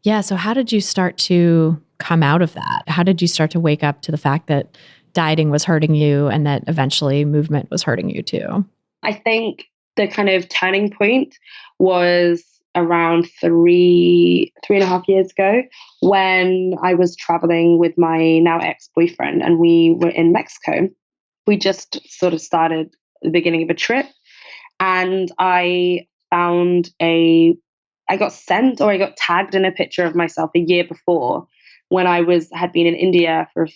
Yeah. So how did you start to come out of that? How did you start to wake up to the fact that dieting was hurting you and that eventually movement was hurting you too? I think the kind of turning point was around 3.5 years ago when I was traveling with my now ex-boyfriend and we were in Mexico. We just sort of started the beginning of a trip and I got tagged in a picture of myself a year before when I had been in India for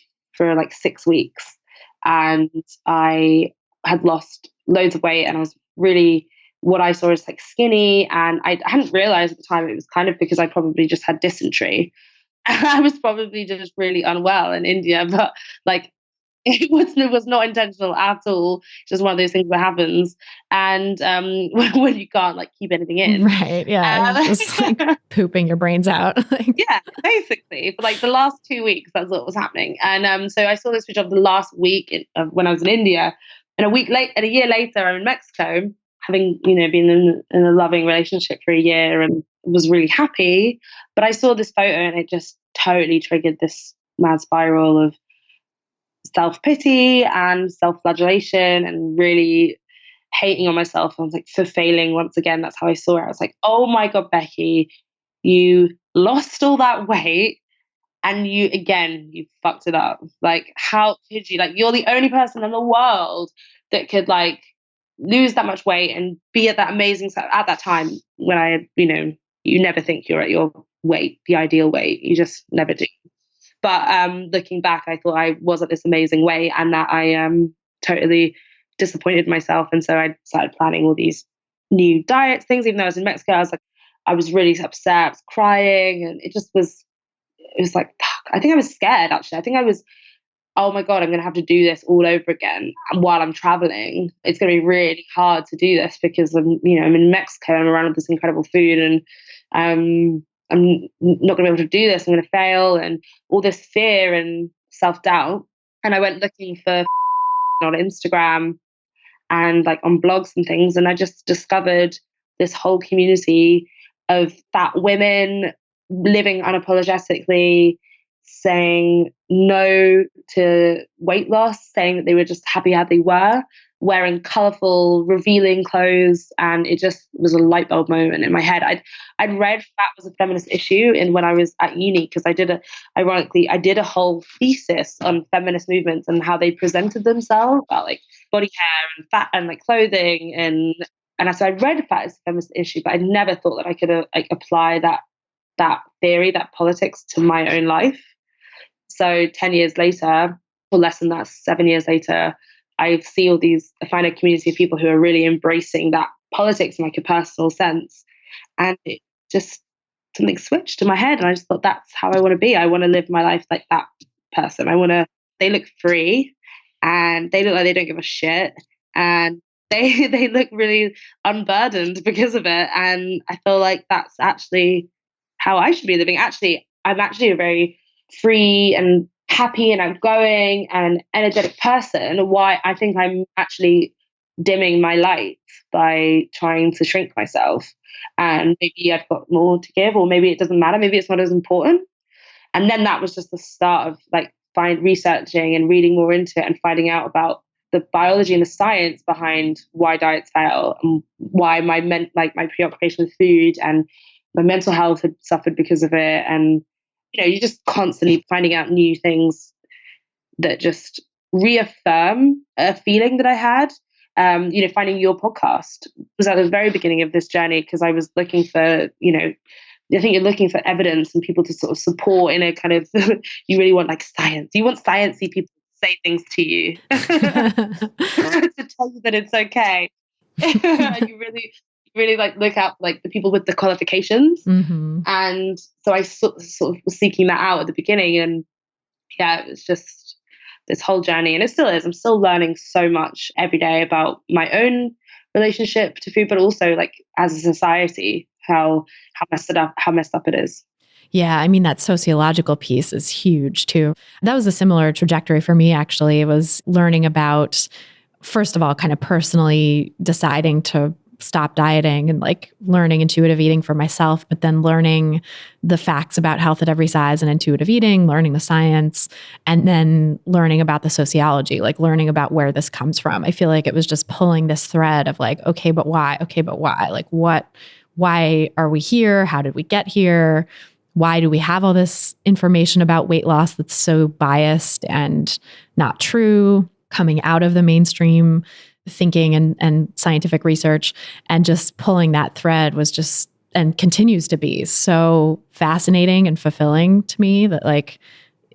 like 6 weeks and I had lost loads of weight and I was really what I saw as like skinny and I hadn't realized at the time it was kind of because I probably just had dysentery. I was probably just really unwell in India, but like it was not intentional at all. It's just one of those things that happens. And when you can't like keep anything in. Right. Yeah. You're just like pooping your brains out. Yeah, basically. For like the last 2 weeks, that's what was happening. And so I saw this picture of the last week when I was in India. And a year later, I'm in Mexico, having, been in a loving relationship for a year and was really happy. But I saw this photo and it just totally triggered this mad spiral of self-pity and self-flagellation and really hating on myself. I was like, for failing once again. That's how I saw it. I was like, oh my God, Becky, you lost all that weight and you fucked it up. Like, how could you? Like, you're the only person in the world that could like lose that much weight and be at that amazing at that time when you never think you're at your weight, the ideal weight. You just never do. But looking back, I thought I was at this amazing weight and that I totally disappointed myself. And so I started planning all these new diets, things, even though I was in Mexico, I was really upset, I was crying. And it was like, fuck. I think I was scared, actually. I think I was, oh my God, I'm going to have to do this all over again while I'm traveling. It's going to be really hard to do this because I'm in Mexico, I'm around this incredible food and I'm not going to be able to do this. I'm going to fail and all this fear and self-doubt. And I went looking for on Instagram and like on blogs and things. And I just discovered this whole community of fat women living unapologetically, saying no to weight loss, saying that they were just happy how they were, wearing colorful, revealing clothes. And it just was a light bulb moment in my head. I'd read fat was a feminist issue when I was at uni, because I did a whole thesis on feminist movements and how they presented themselves about like body hair and fat and like clothing. And so I read fat as a feminist issue, but I never thought that I could apply that theory, that politics to my own life. So 10 years later, or less than that, 7 years later, I find a community of people who are really embracing that politics in like a personal sense. And it just, something switched in my head. And I just thought, that's how I want to be. I want to live my life like that person. They look free and they look like they don't give a shit. And they look really unburdened because of it. And I feel like that's actually how I should be living. Actually, I'm actually a very free and happy and outgoing and energetic person. Why I think I'm actually dimming my light by trying to shrink myself. And maybe I've got more to give, or maybe it doesn't matter. Maybe it's not as important. And then that was just the start of like researching and reading more into it and finding out about the biology and the science behind why diets fail and why my preoccupation with food and my mental health had suffered because of it. And you're just constantly finding out new things that just reaffirm a feeling that I had. Finding your podcast was at the very beginning of this journey because I was looking for, I think you're looking for evidence and people to sort of support in a kind of, you really want like science. You want sciencey people to say things to you to tell you that it's okay. You really like look at like the people with the qualifications. Hmm. And so I sort of was seeking that out at the beginning. And yeah, it was just this whole journey. And it still is. I'm still learning so much every day about my own relationship to food, but also like as a society, how messed up it is. Yeah, I mean, that sociological piece is huge too. That was a similar trajectory for me, actually. It was learning about, first of all, kind of personally deciding to stop dieting and like learning intuitive eating for myself, but then learning the facts about health at every size and intuitive eating, learning the science, and then learning about the sociology, like learning about where this comes from. I feel like it was just pulling this thread of like, okay, but why? Okay, but why? Like, why are we here? How did we get here? Why do we have all this information about weight loss that's so biased and not true, coming out of the mainstream thinking and scientific research? And just pulling that thread was just, and continues to be, so fascinating and fulfilling to me that like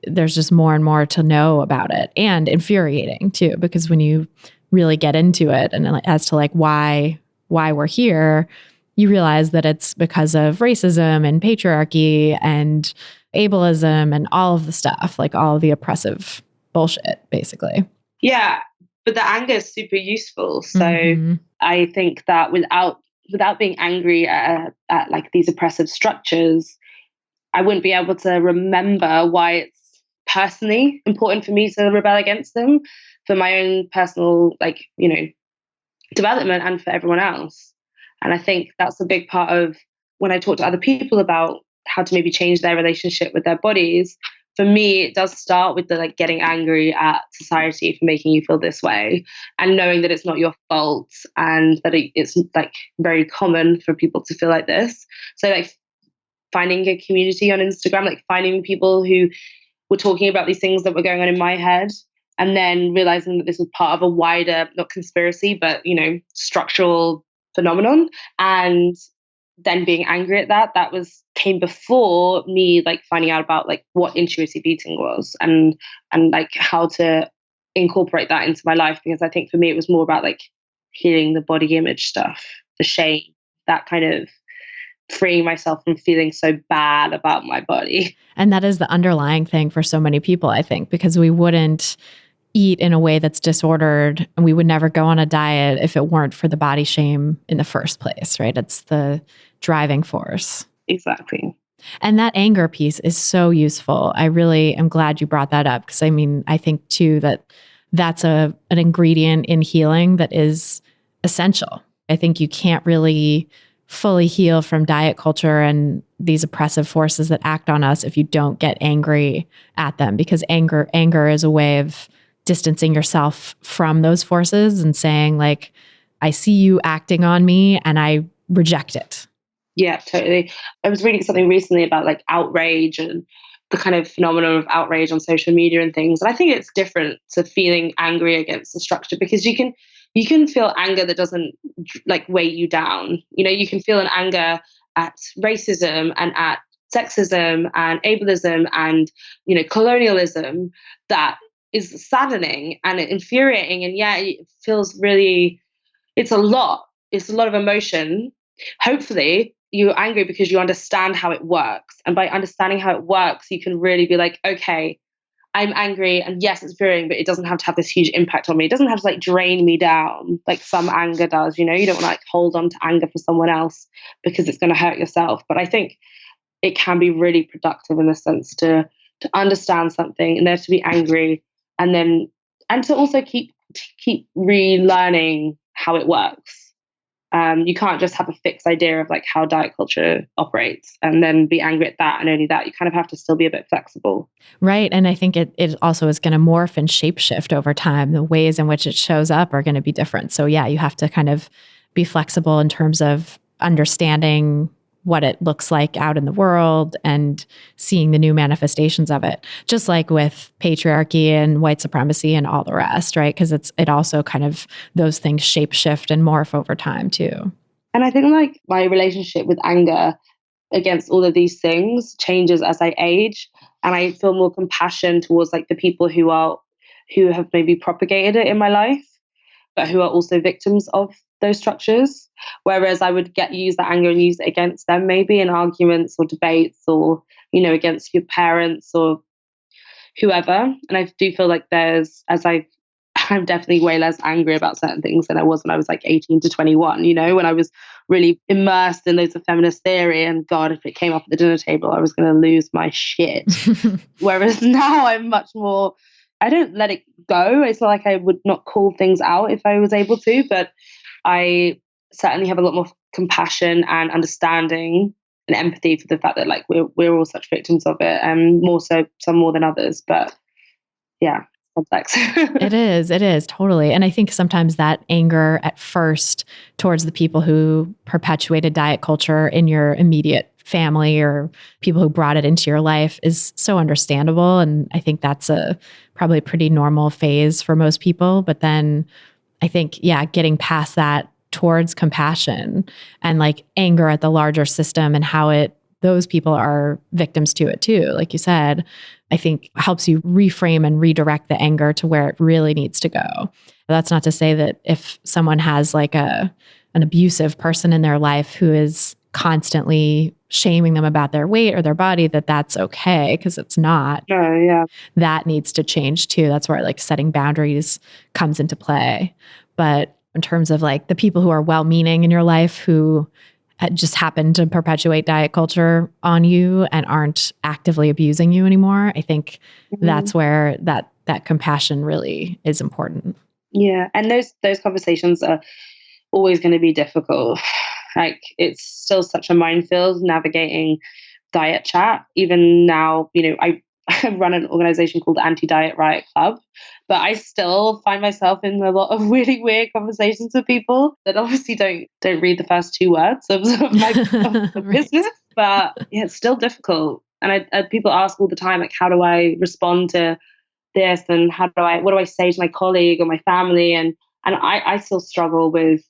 there's just more and more to know about it, and infuriating too, because when you really get into it and as to like why we're here, you realize that it's because of racism and patriarchy and ableism and all of the stuff, like all of the oppressive bullshit, basically. Yeah, but the anger is super useful. So Mhm. I think that without being angry at like these oppressive structures, I wouldn't be able to remember why it's personally important for me to rebel against them for my own personal, like, development and for everyone else. And I think that's a big part of when I talk to other people about how to maybe change their relationship with their bodies. For me, it does start with the like getting angry at society for making you feel this way, and knowing that it's not your fault, and that it's like very common for people to feel like this. So like finding a community on Instagram, like finding people who were talking about these things that were going on in my head, and then realizing that this was part of a wider, not conspiracy, but structural phenomenon, and then being angry at that was came before me like finding out about like what intuitive eating was, and like how to incorporate that into my life, because I think for me it was more about like healing the body image stuff, the shame, that kind of freeing myself from feeling so bad about my body. And that is the underlying thing for so many people, I think, because we wouldn't eat in a way that's disordered, and we would never go on a diet if it weren't for the body shame in the first place, right? It's the driving force. Exactly. And that anger piece is so useful. I really am glad you brought that up, because I mean, I think too that that's an ingredient in healing that is essential. I think you can't really fully heal from diet culture and these oppressive forces that act on us if you don't get angry at them, because anger is a way of distancing yourself from those forces and saying like, I see you acting on me and I reject it. Yeah, totally. I was reading something recently about like outrage and the kind of phenomenon of outrage on social media and things. And I think it's different to feeling angry against the structure, because you can feel anger that doesn't like weigh you down. You can feel an anger at racism and at sexism and ableism and colonialism that is saddening and infuriating. And yeah, it feels really, it's a lot. It's a lot of emotion. Hopefully, you're angry because you understand how it works. And by understanding how it works, you can really be like, okay, I'm angry. And yes, it's infuriating, but it doesn't have to have this huge impact on me. It doesn't have to like drain me down like some anger does. You don't want to like hold on to anger for someone else because it's going to hurt yourself. But I think it can be really productive in the sense to understand something and there to be angry, and then and to also keep relearning how it works. You can't just have a fixed idea of like how diet culture operates and then be angry at that and only that. You kind of have to still be a bit flexible. Right. And I think it also is going to morph and shapeshift over time. The ways in which it shows up are going to be different. So yeah, you have to kind of be flexible in terms of understanding what it looks like out in the world and seeing the new manifestations of it, just like with patriarchy and white supremacy and all the rest, right? Because it also kind of, those things shape shift and morph over time too. And I think like my relationship with anger against all of these things changes as I age, and I feel more compassion towards like the people who have maybe propagated it in my life, but who are also victims of those structures. Whereas I would use that anger and use it against them, maybe in arguments or debates, or against your parents or whoever. And I do feel like I'm definitely way less angry about certain things than I was when I was like 18 to 21, when I was really immersed in loads of feminist theory. And God, if it came up at the dinner table, I was going to lose my shit. Whereas now I'm much more, I don't let it go. It's not like I would not call things out if I was able to, but I certainly have a lot more compassion and understanding and empathy for the fact that like we're all such victims of it, and more so, some more than others. But yeah, complex. It is totally. And I think sometimes that anger at first towards the people who perpetuated diet culture in your immediate family or people who brought it into your life is so understandable. And I think that's probably a pretty normal phase for most people. But then I think, getting past that towards compassion and like anger at the larger system and how those people are victims to it too, like you said, I think helps you reframe and redirect the anger to where it really needs to go. That's not to say that if someone has like an abusive person in their life who is constantly shaming them about their weight or their body, that's okay, because it's not. Oh, yeah. That needs to change too. That's where like setting boundaries comes into play. But in terms of like the people who are well-meaning in your life who just happen to perpetuate diet culture on you and aren't actively abusing you anymore, I think that's where that compassion really is important. Yeah, and those conversations are always going to be difficult. Like, it's still such a minefield navigating diet chat. Even now, I run an organization called Anti Diet Riot Club, but I still find myself in a lot of really weird conversations with people that obviously don't read the first two words of my Right. business. But yeah, it's still difficult. And people ask all the time, like, how do I respond to this, and what do I say to my colleague or my family? And I still struggle with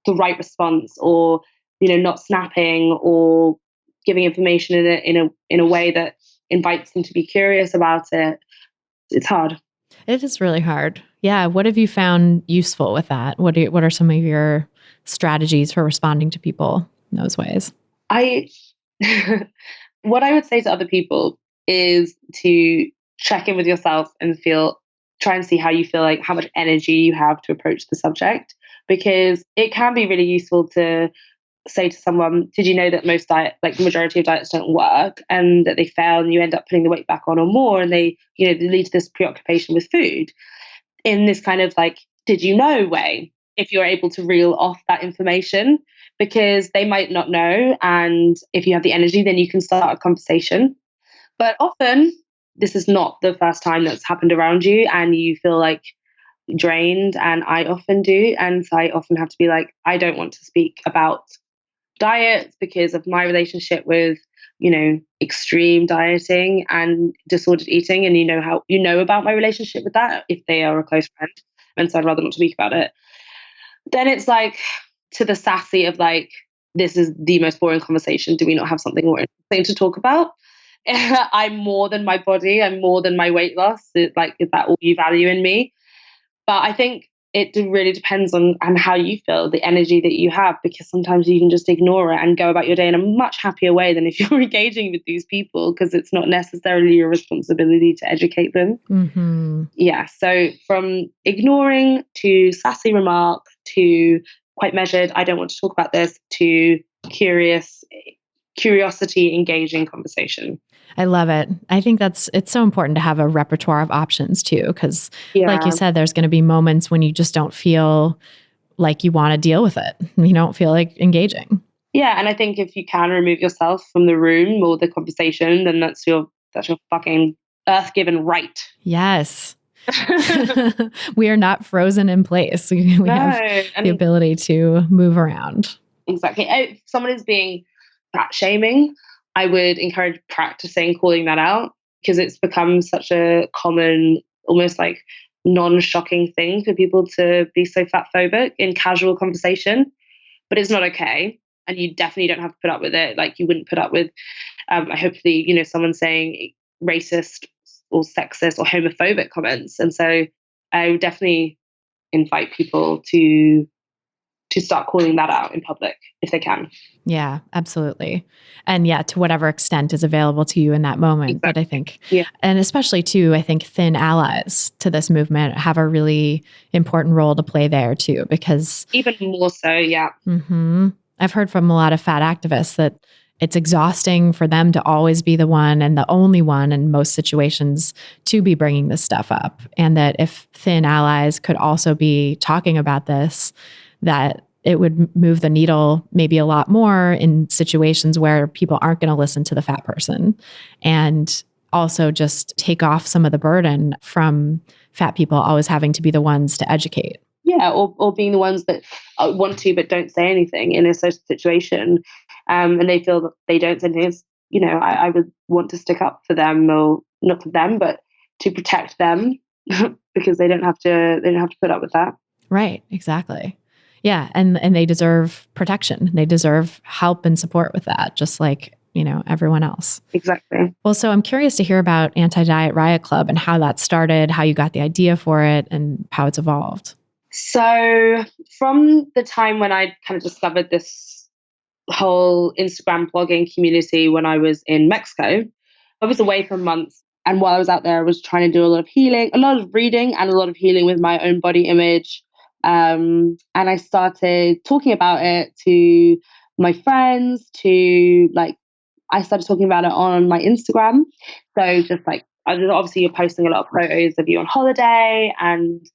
the right response, or not snapping or giving information in a way that invites them to be curious about it. It's hard. It is really hard. Yeah. What have you found useful with that? What are some of your strategies for responding to people in those ways? What I would say to other people is to check in with yourself and try and see how you feel, like how much energy you have to approach the subject, because it can be really useful to say to someone, did you know that the majority of diets don't work, and that they fail and you end up putting the weight back on or more, and they lead to this preoccupation with food in this kind of like, did you know way, if you're able to reel off that information, because they might not know. And if you have the energy, then you can start a conversation. But often this is not the first time that's happened around you, and you feel like drained, and I often do. And so I often have to be like, I don't want to speak about diets because of my relationship with extreme dieting and disordered eating, and how about my relationship with that if they are a close friend, and so I'd rather not speak about it. Then it's like, to the sassy of like, this is the most boring conversation, do we not have something more interesting to talk about? I'm more than my body, I'm more than my weight loss. Is that all you value in me? But I think it really depends on how you feel, the energy that you have, because sometimes you can just ignore it and go about your day in a much happier way than if you're engaging with these people, because it's not necessarily your responsibility to educate them. Mm-hmm. Yeah. So from ignoring to sassy remark to quite measured, I don't want to talk about this, to curiosity engaging conversation. I love it. I think it's so important to have a repertoire of options too, because like you said, there's going to be moments when you just don't feel like you want to deal with it. You don't feel like engaging. Yeah. And I think if you can remove yourself from the room or the conversation, then that's your fucking earth-given right. Yes. We are not frozen in place. We have the ability to move around. Exactly. If someone is being fat shaming, I would encourage practicing calling that out, because it's become such a common, almost like non-shocking thing for people to be so fat phobic in casual conversation. But it's not okay. And you definitely don't have to put up with it. Like, you wouldn't put up with, hopefully, someone saying racist or sexist or homophobic comments. And so I would definitely invite people to to start calling that out in public if they can. Yeah, absolutely. And yeah, to whatever extent is available to you in that moment. Exactly. But I think, Yeah. and especially too, I think thin allies to this movement have a really important role to play there too, because Even more so, yeah. I've heard from a lot of fat activists that it's exhausting for them to always be the one and the only one in most situations to be bringing this stuff up. And that if thin allies could also be talking about this, that it would move the needle maybe a lot more in situations where people aren't going to listen to the fat person, and also just take off some of the burden from fat people always having to be the ones to educate. Yeah, or being the ones that want to but don't say anything in a social situation, and they feel that they don't say anything. I would want to stick up for them, or not for them, but to protect them because they don't have to put up with that. Right, exactly. Yeah, and they deserve protection. They deserve help and support with that, just like, everyone else. Exactly. Well, so I'm curious to hear about Anti Diet Riot Club and how that started, how you got the idea for it, and how it's evolved. So from the time when I kind of discovered this whole Instagram blogging community when I was in Mexico, I was away for months. And while I was out there, I was trying to do a lot of healing, a lot of reading, and a lot of healing with my own body image. And I started talking about it to my friends, I started talking about it on my Instagram. So just obviously you're posting a lot of photos of you on holiday and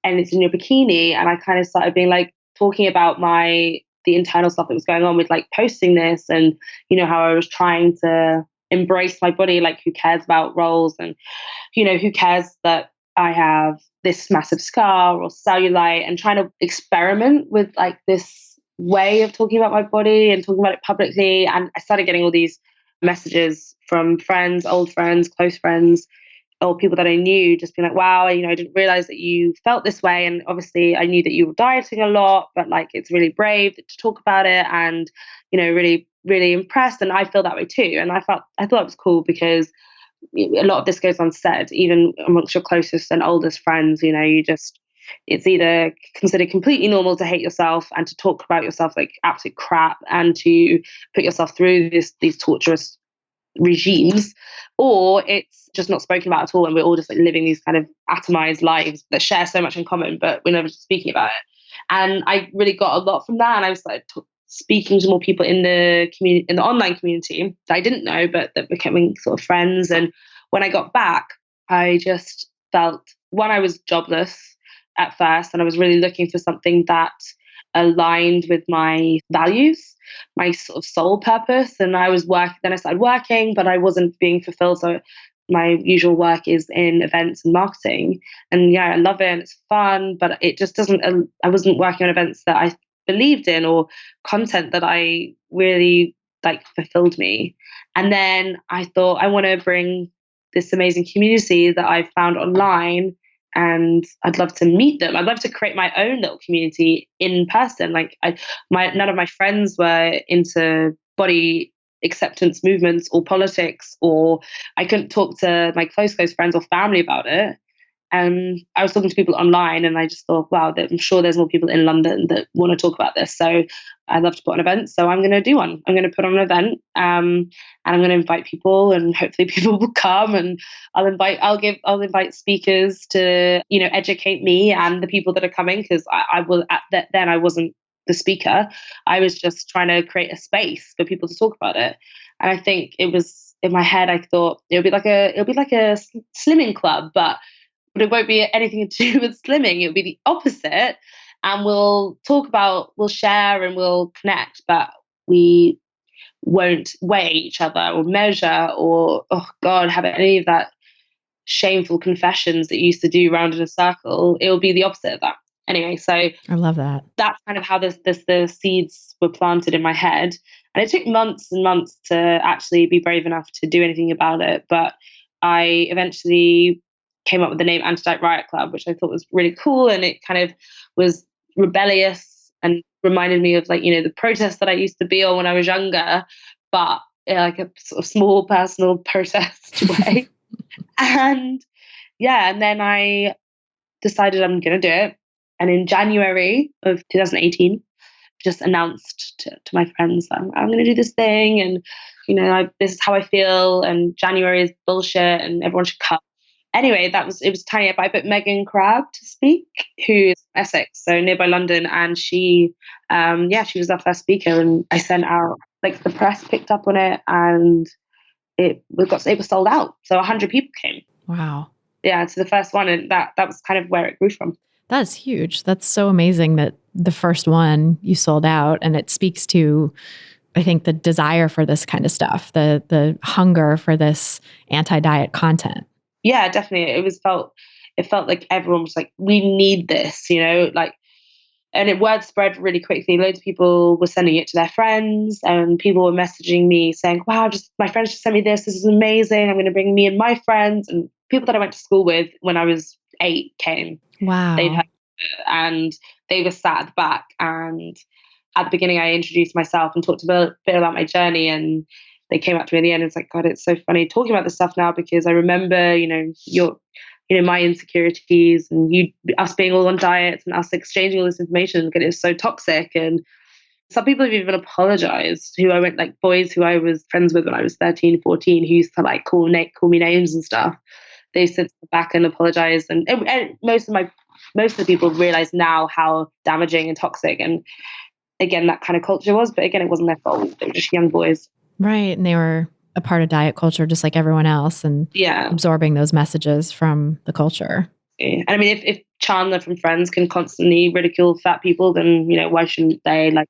it's in your bikini. And I kind of started being talking about the internal stuff that was going on with posting this, and how I was trying to embrace my body. Who cares about roles, and who cares that I have this massive scar or cellulite, and trying to experiment with this way of talking about my body and talking about it publicly. And I started getting all these messages from friends, old friends, close friends, or people that I knew, just being like, wow, I didn't realize that you felt this way. And obviously I knew that you were dieting a lot, but it's really brave to talk about it, and, really, really impressed. And I feel that way too. And I thought it was cool because a lot of this goes unsaid, even amongst your closest and oldest friends. It's either considered completely normal to hate yourself and to talk about yourself like absolute crap and to put yourself through these torturous regimes, or it's just not spoken about at all, and we're all just living these kind of atomized lives that share so much in common, but we're never speaking about it. And I really got a lot from that, and I was speaking to more people in the community, in the online community that I didn't know, but that becoming sort of friends. And when I got back, I just felt, one, I was jobless at first, and I was really looking for something that aligned with my values, my sort of soul purpose. And then I started working, but I wasn't being fulfilled. So my usual work is in events and marketing. And yeah, I love it and it's fun, but it just doesn't, I wasn't working on events that I believed in or content that I really fulfilled me. And then I thought, I want to bring this amazing community that I've found online, and I'd love to meet them. I'd love to create my own little community in person. None of my friends were into body acceptance movements or politics, or I couldn't talk to my close friends or family about it. And I was talking to people online, and I just thought, wow, I'm sure there's more people in London that want to talk about this. So I'd love to put on an event. So I'm going to do one. I'm going to put on an event, and I'm going to invite people, and hopefully people will come. And I'll invite speakers to educate me and the people that are coming, because then I wasn't the speaker. I was just trying to create a space for people to talk about it. And I think it was in my head. I thought it'll be like a slimming club, but it won't be anything to do with slimming. It'll be the opposite. And we'll share and we'll connect, but we won't weigh each other or measure or, oh God, have any of that shameful confessions that you used to do round in a circle. It will be the opposite of that. Anyway, so I love that. That's kind of how the seeds were planted in my head. And it took months and months to actually be brave enough to do anything about it. But I eventually came up with the name Anti Diet Riot Club, which I thought was really cool. And it kind of was rebellious and reminded me of the protests that I used to be on when I was younger, but in a sort of small personal protest way. And then I decided I'm going to do it. And in January of 2018, just announced to my friends that I'm going to do this thing, and this is how I feel, and January is bullshit, and everyone should cut. Anyway, it was tiny. But I put Megan Crabbe to speak, who's Essex, so nearby London, and she was our first speaker, and I sent out, like, the press picked up on it, and it was sold out. So 100 people came. Wow. Yeah, to the first one, and that was kind of where it grew from. That's huge. That's so amazing that the first one you sold out, and it speaks to, I think, the desire for this kind of stuff, the hunger for this anti-diet content. Yeah, definitely. It felt like everyone was like, we need this, like, and word spread really quickly. Loads of people were sending it to their friends, and people were messaging me saying, wow, my friends just sent me this. This is amazing. I'm going to bring me and my friends. And people that I went to school with when I was 8 came. Wow. They'd heard it, and they were sat at the back. And at the beginning, I introduced myself and talked a bit about my journey, and they came up to me at the end. It's like, God, it's so funny talking about this stuff now, because I remember, my insecurities, and us being all on diets, and us exchanging all this information, because it was so toxic. And some people have even apologized, boys who I was friends with when I was 13, 14, who used to like call me names and stuff. They sit back and apologize. And most of the people realize now how damaging and toxic, and again, that kind of culture was. But again, it wasn't their fault. They were just young boys. Right. And they were a part of diet culture just like everyone else, and absorbing those messages from the culture. And I mean, if Chandler from Friends can constantly ridicule fat people, then, why shouldn't they? Like,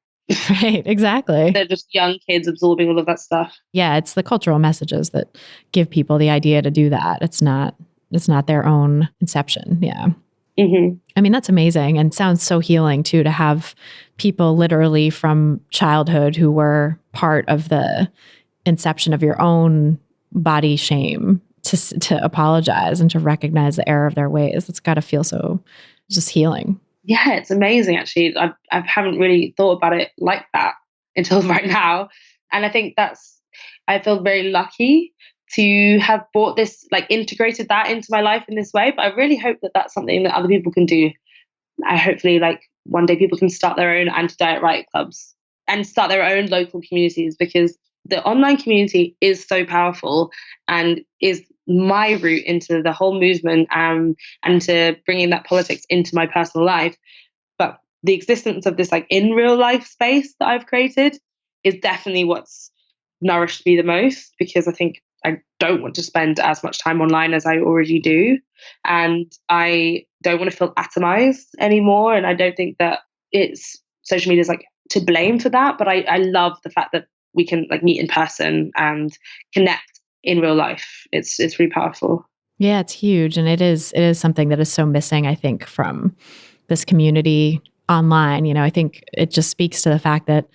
right, exactly. They're just young kids absorbing all of that stuff. Yeah, it's the cultural messages that give people the idea to do that. It's not their own inception. Yeah. Mm-hmm. I mean, that's amazing, and sounds so healing too, to have people literally from childhood who were part of the inception of your own body shame to apologize and to recognize the error of their ways. It's got to feel so just healing. Yeah, it's amazing. Actually, I haven't really thought about it like that until right now, and I think I feel very lucky to have brought this, like, integrated that into my life in this way. But I really hope that that's something that other people can do. I hopefully, like, one day people can start their own anti-diet riot clubs and start their own local communities, because the online community is so powerful and is my route into the whole movement, and to bringing that politics into my personal life. But the existence of this, like, in real life space that I've created is definitely what's nourished me the most, because I think I don't want to spend as much time online as I already do. And I don't want to feel atomized anymore. And I don't think that social media is, like, to blame for that. But I love the fact that we can, like, meet in person and connect in real life. It's really powerful. Yeah, it's huge. And it is something that is so missing, I think, from this community online. I think it just speaks to the fact that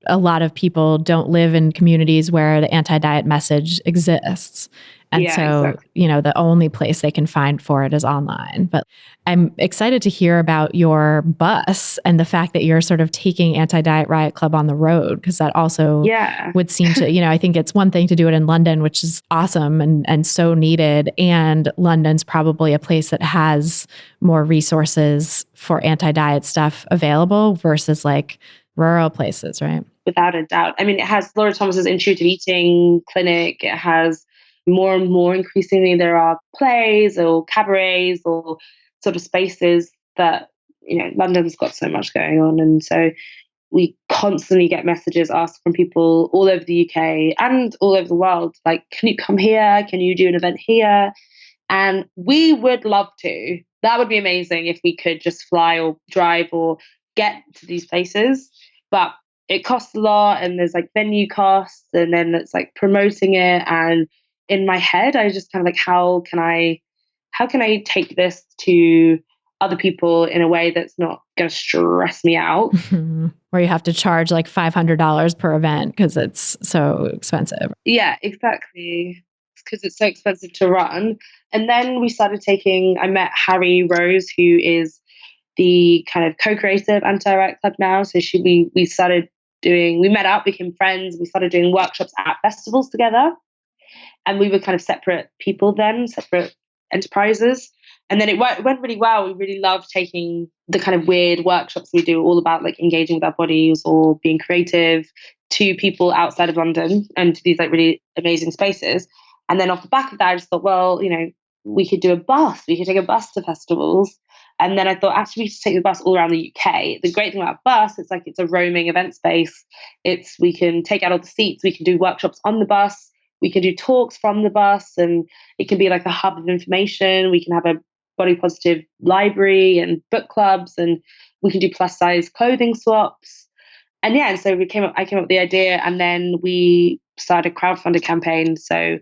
a lot of people don't live in communities where the anti-diet message exists. And exactly. The only place they can find for it is online. But I'm excited to hear about your bus and the fact that you're sort of taking Anti-Diet Riot Club on the road, because that also would seem to, I think it's one thing to do it in London, which is awesome and so needed. And London's probably a place that has more resources for anti-diet stuff available versus, like, rural places, right? Without a doubt. I mean, it has Laura Thomas's intuitive eating clinic. It has more and more, increasingly, there are plays or cabarets or sort of spaces that, London's got so much going on. And so we constantly get messages asked from people all over the UK and all over the world, like, can you come here? Can you do an event here? And we would love to. That would be amazing if we could just fly or drive or get to these places. But it costs a lot, and there's, like, venue costs, and then it's, like, promoting it. And in my head, I just kind of like, how can I take this to other people in a way that's not going to stress me out? Where you have to charge like $500 per event because it's so expensive. Yeah, exactly. Because it's so expensive to run. And then I met Harry Rose, who is the kind of co-creator of Anti Diet Riot Club now. So we met up, became friends. We started doing workshops at festivals together. And we were kind of separate people then, separate enterprises. And then it went really well. We really loved taking the kind of weird workshops we do, all about like engaging with our bodies or being creative, to people outside of London and to these like really amazing spaces. And then off the back of that, I just thought, well, we could do a bus. We could take a bus to festivals. And then I thought, actually, we should take the bus all around the UK. The great thing about a bus, it's a roaming event space. We can take out all the seats. We can do workshops on the bus. We can do talks from the bus, and it can be like a hub of information. We can have a body positive library and book clubs, and we can do plus size clothing swaps. And yeah, and so I came up with the idea, and then we started a crowdfunded campaign. So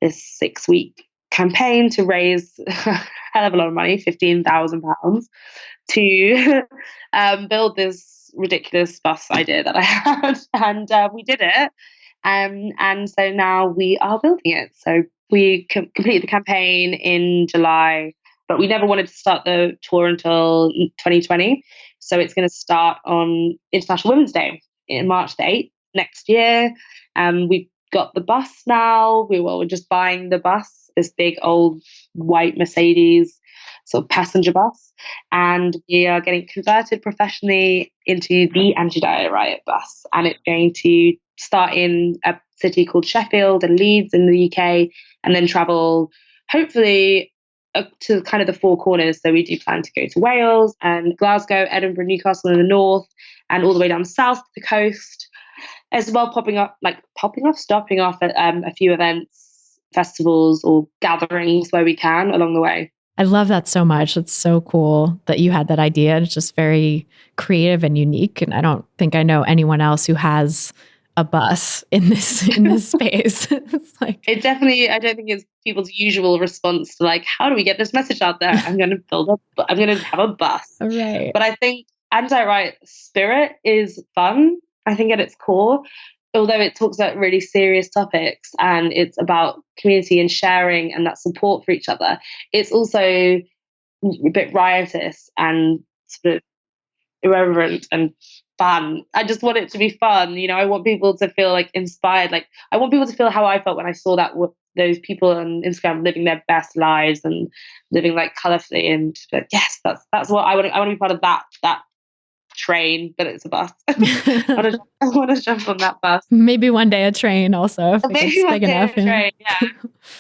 this 6-week campaign to raise a hell of a lot of money, £15,000, to build this ridiculous bus idea that I had, and we did it. And so now we are building it. So we completed the campaign in July, but we never wanted to start the tour until 2020. So it's going to start on International Women's Day in March the 8th next year. We've got the bus now. We're just buying the bus, this big old white Mercedes sort of passenger bus. And we are getting converted professionally into the Anti Diet Riot Bus. And it's going to start in a city called Sheffield and Leeds in the UK, and then travel hopefully to kind of the four corners. So we do plan to go to Wales and Glasgow, Edinburgh, Newcastle in the north, and all the way down south to the coast, as well stopping off at a few events, festivals or gatherings where we can along the way. I love that so much. It's so cool that you had that idea. It's just very creative and unique. And I don't think I know anyone else who has a bus in this space. It's like, I don't think it's people's usual response to like, how do we get this message out there? I'm going to have a bus. right. But I think anti-riot spirit is fun, I think, at its core. Although it talks about really serious topics and it's about community and sharing and that support for each other, it's also a bit riotous and sort of irreverent and fun. I just want it to be fun. I want people to feel like inspired. Like I want people to feel how I felt when I saw those people on Instagram living their best lives and living like colorfully, and like, yes, that's what I want. I want to be part of that train, but it's a bus. I want to jump on that bus. Maybe one day a train also, if it's big enough. A train, yeah.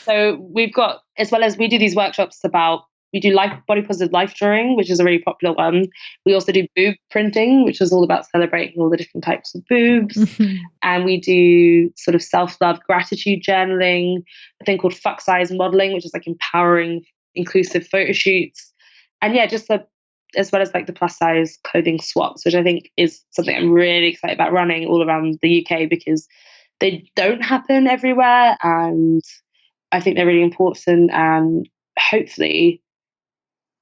So we've got, as well as we do these workshops we do body positive life drawing, which is a really popular one. We also do boob printing, which is all about celebrating all the different types of boobs. Mm-hmm. And we do sort of self-love gratitude journaling, a thing called fuck size modeling, which is like empowering, inclusive photo shoots. And yeah, as well as like the plus size clothing swaps, which I think is something I'm really excited about running all around the UK, because they don't happen everywhere. And I think they're really important, and hopefully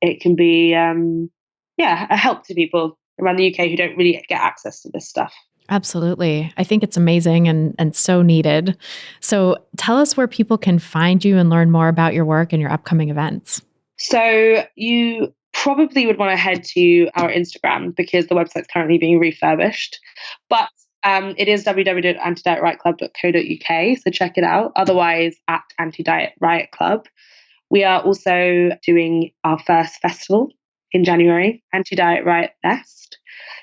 it can be, a help to people around the UK who don't really get access to this stuff. Absolutely. I think it's amazing and so needed. So tell us where people can find you and learn more about your work and your upcoming events. So you probably would want to head to our Instagram, because the website's currently being refurbished. But it is www.antidietriotclub.co.uk, so check it out. Otherwise, at Anti Diet Riot Club. We are also doing our first festival in January, Anti Diet Riot Fest.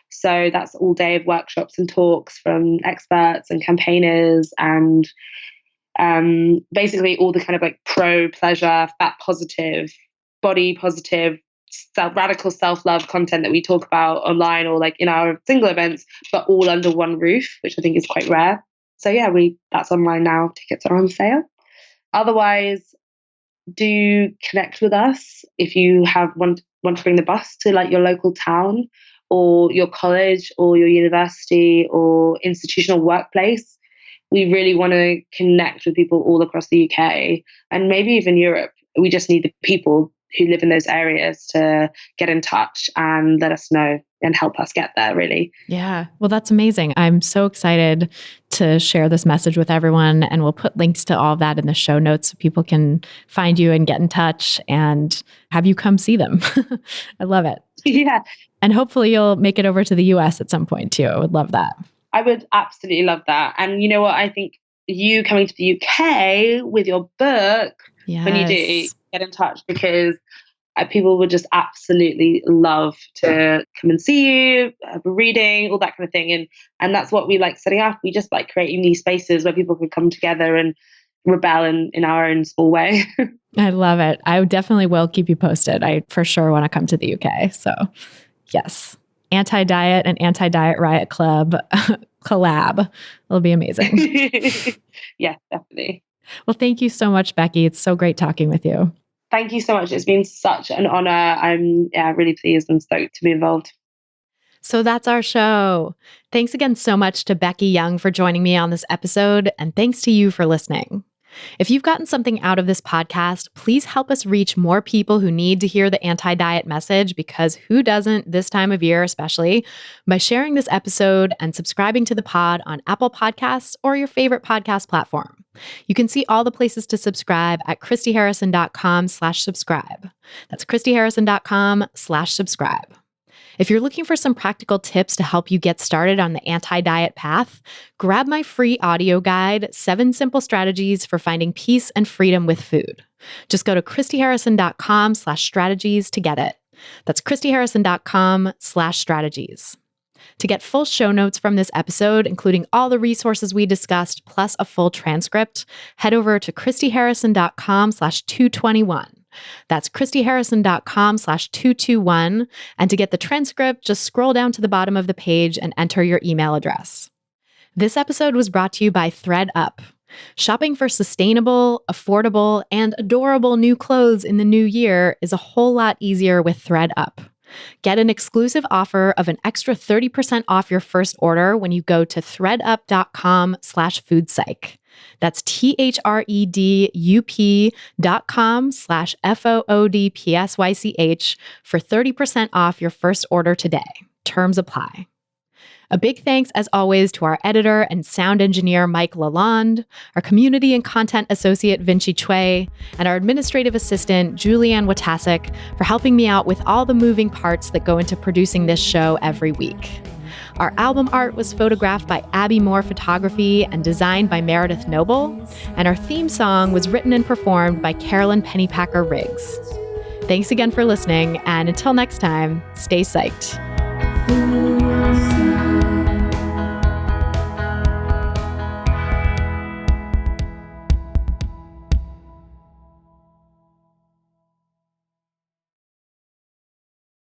So that's all day of workshops and talks from experts and campaigners, and basically all the kind of like pro-pleasure, fat positive, body positive, radical self-love content that we talk about online or like in our single events, but all under one roof, which I think is quite rare. So yeah, that's online now. Tickets are on sale. Otherwise, do connect with us if you want to bring the bus to like your local town or your college or your university or institutional workplace. We really want to connect with people all across the UK and maybe even Europe. We just need the people who live in those areas to get in touch and let us know and help us get there, really. Yeah. Well, that's amazing. I'm so excited to share this message with everyone, and we'll put links to all of that in the show notes so people can find you and get in touch and have you come see them. I love it. Yeah. And hopefully you'll make it over to the US at some point too. I would love that. I would absolutely love that. And you know what? I think you coming to the UK with your book, yes. when you do, get in touch, because people would just absolutely love to come and see you, have a reading, all that kind of thing. And that's what we like setting up. We just like creating these spaces where people can come together and rebel in our own small way. I love it. I definitely will keep you posted. I for sure want to come to the UK. So yes, Anti Diet and Anti Diet Riot Club collab. It'll be amazing. Yeah, definitely. Well, thank you so much, Becky. It's so great talking with you. Thank you so much. It's been such an honor. I'm really pleased and stoked to be involved. So that's our show. Thanks again so much to Becky Young for joining me on this episode, and thanks to you for listening. If you've gotten something out of this podcast, please help us reach more people who need to hear the anti-diet message, because who doesn't this time of year especially, by sharing this episode and subscribing to the pod on Apple Podcasts or your favorite podcast platform. You can see all the places to subscribe at christyharrison.com/subscribe. That's christyharrison.com/subscribe. If you're looking for some practical tips to help you get started on the anti-diet path, grab my free audio guide, 7 Simple Strategies for Finding Peace and Freedom with Food. Just go to christyharrison.com/strategies to get it. That's christyharrison.com/strategies. To get full show notes from this episode, including all the resources we discussed, plus a full transcript, head over to christyharrison.com/221. That's christyharrison.com/221. And to get the transcript, just scroll down to the bottom of the page and enter your email address. This episode was brought to you by ThredUp. Shopping for sustainable, affordable, and adorable new clothes in the new year is a whole lot easier with ThredUp. Get an exclusive offer of an extra 30% off your first order when you go to thredup.com/foodpsych. That's thredup.com/FOODPSYCH for 30% off your first order today. Terms apply. A big thanks, as always, to our editor and sound engineer, Mike Lalonde, our community and content associate, Vinci Chue, and our administrative assistant, Julianne Watasek, for helping me out with all the moving parts that go into producing this show every week. Our album art was photographed by Abby Moore Photography and designed by Meredith Noble, and our theme song was written and performed by Carolyn Pennypacker Riggs. Thanks again for listening, and until next time, stay psyched.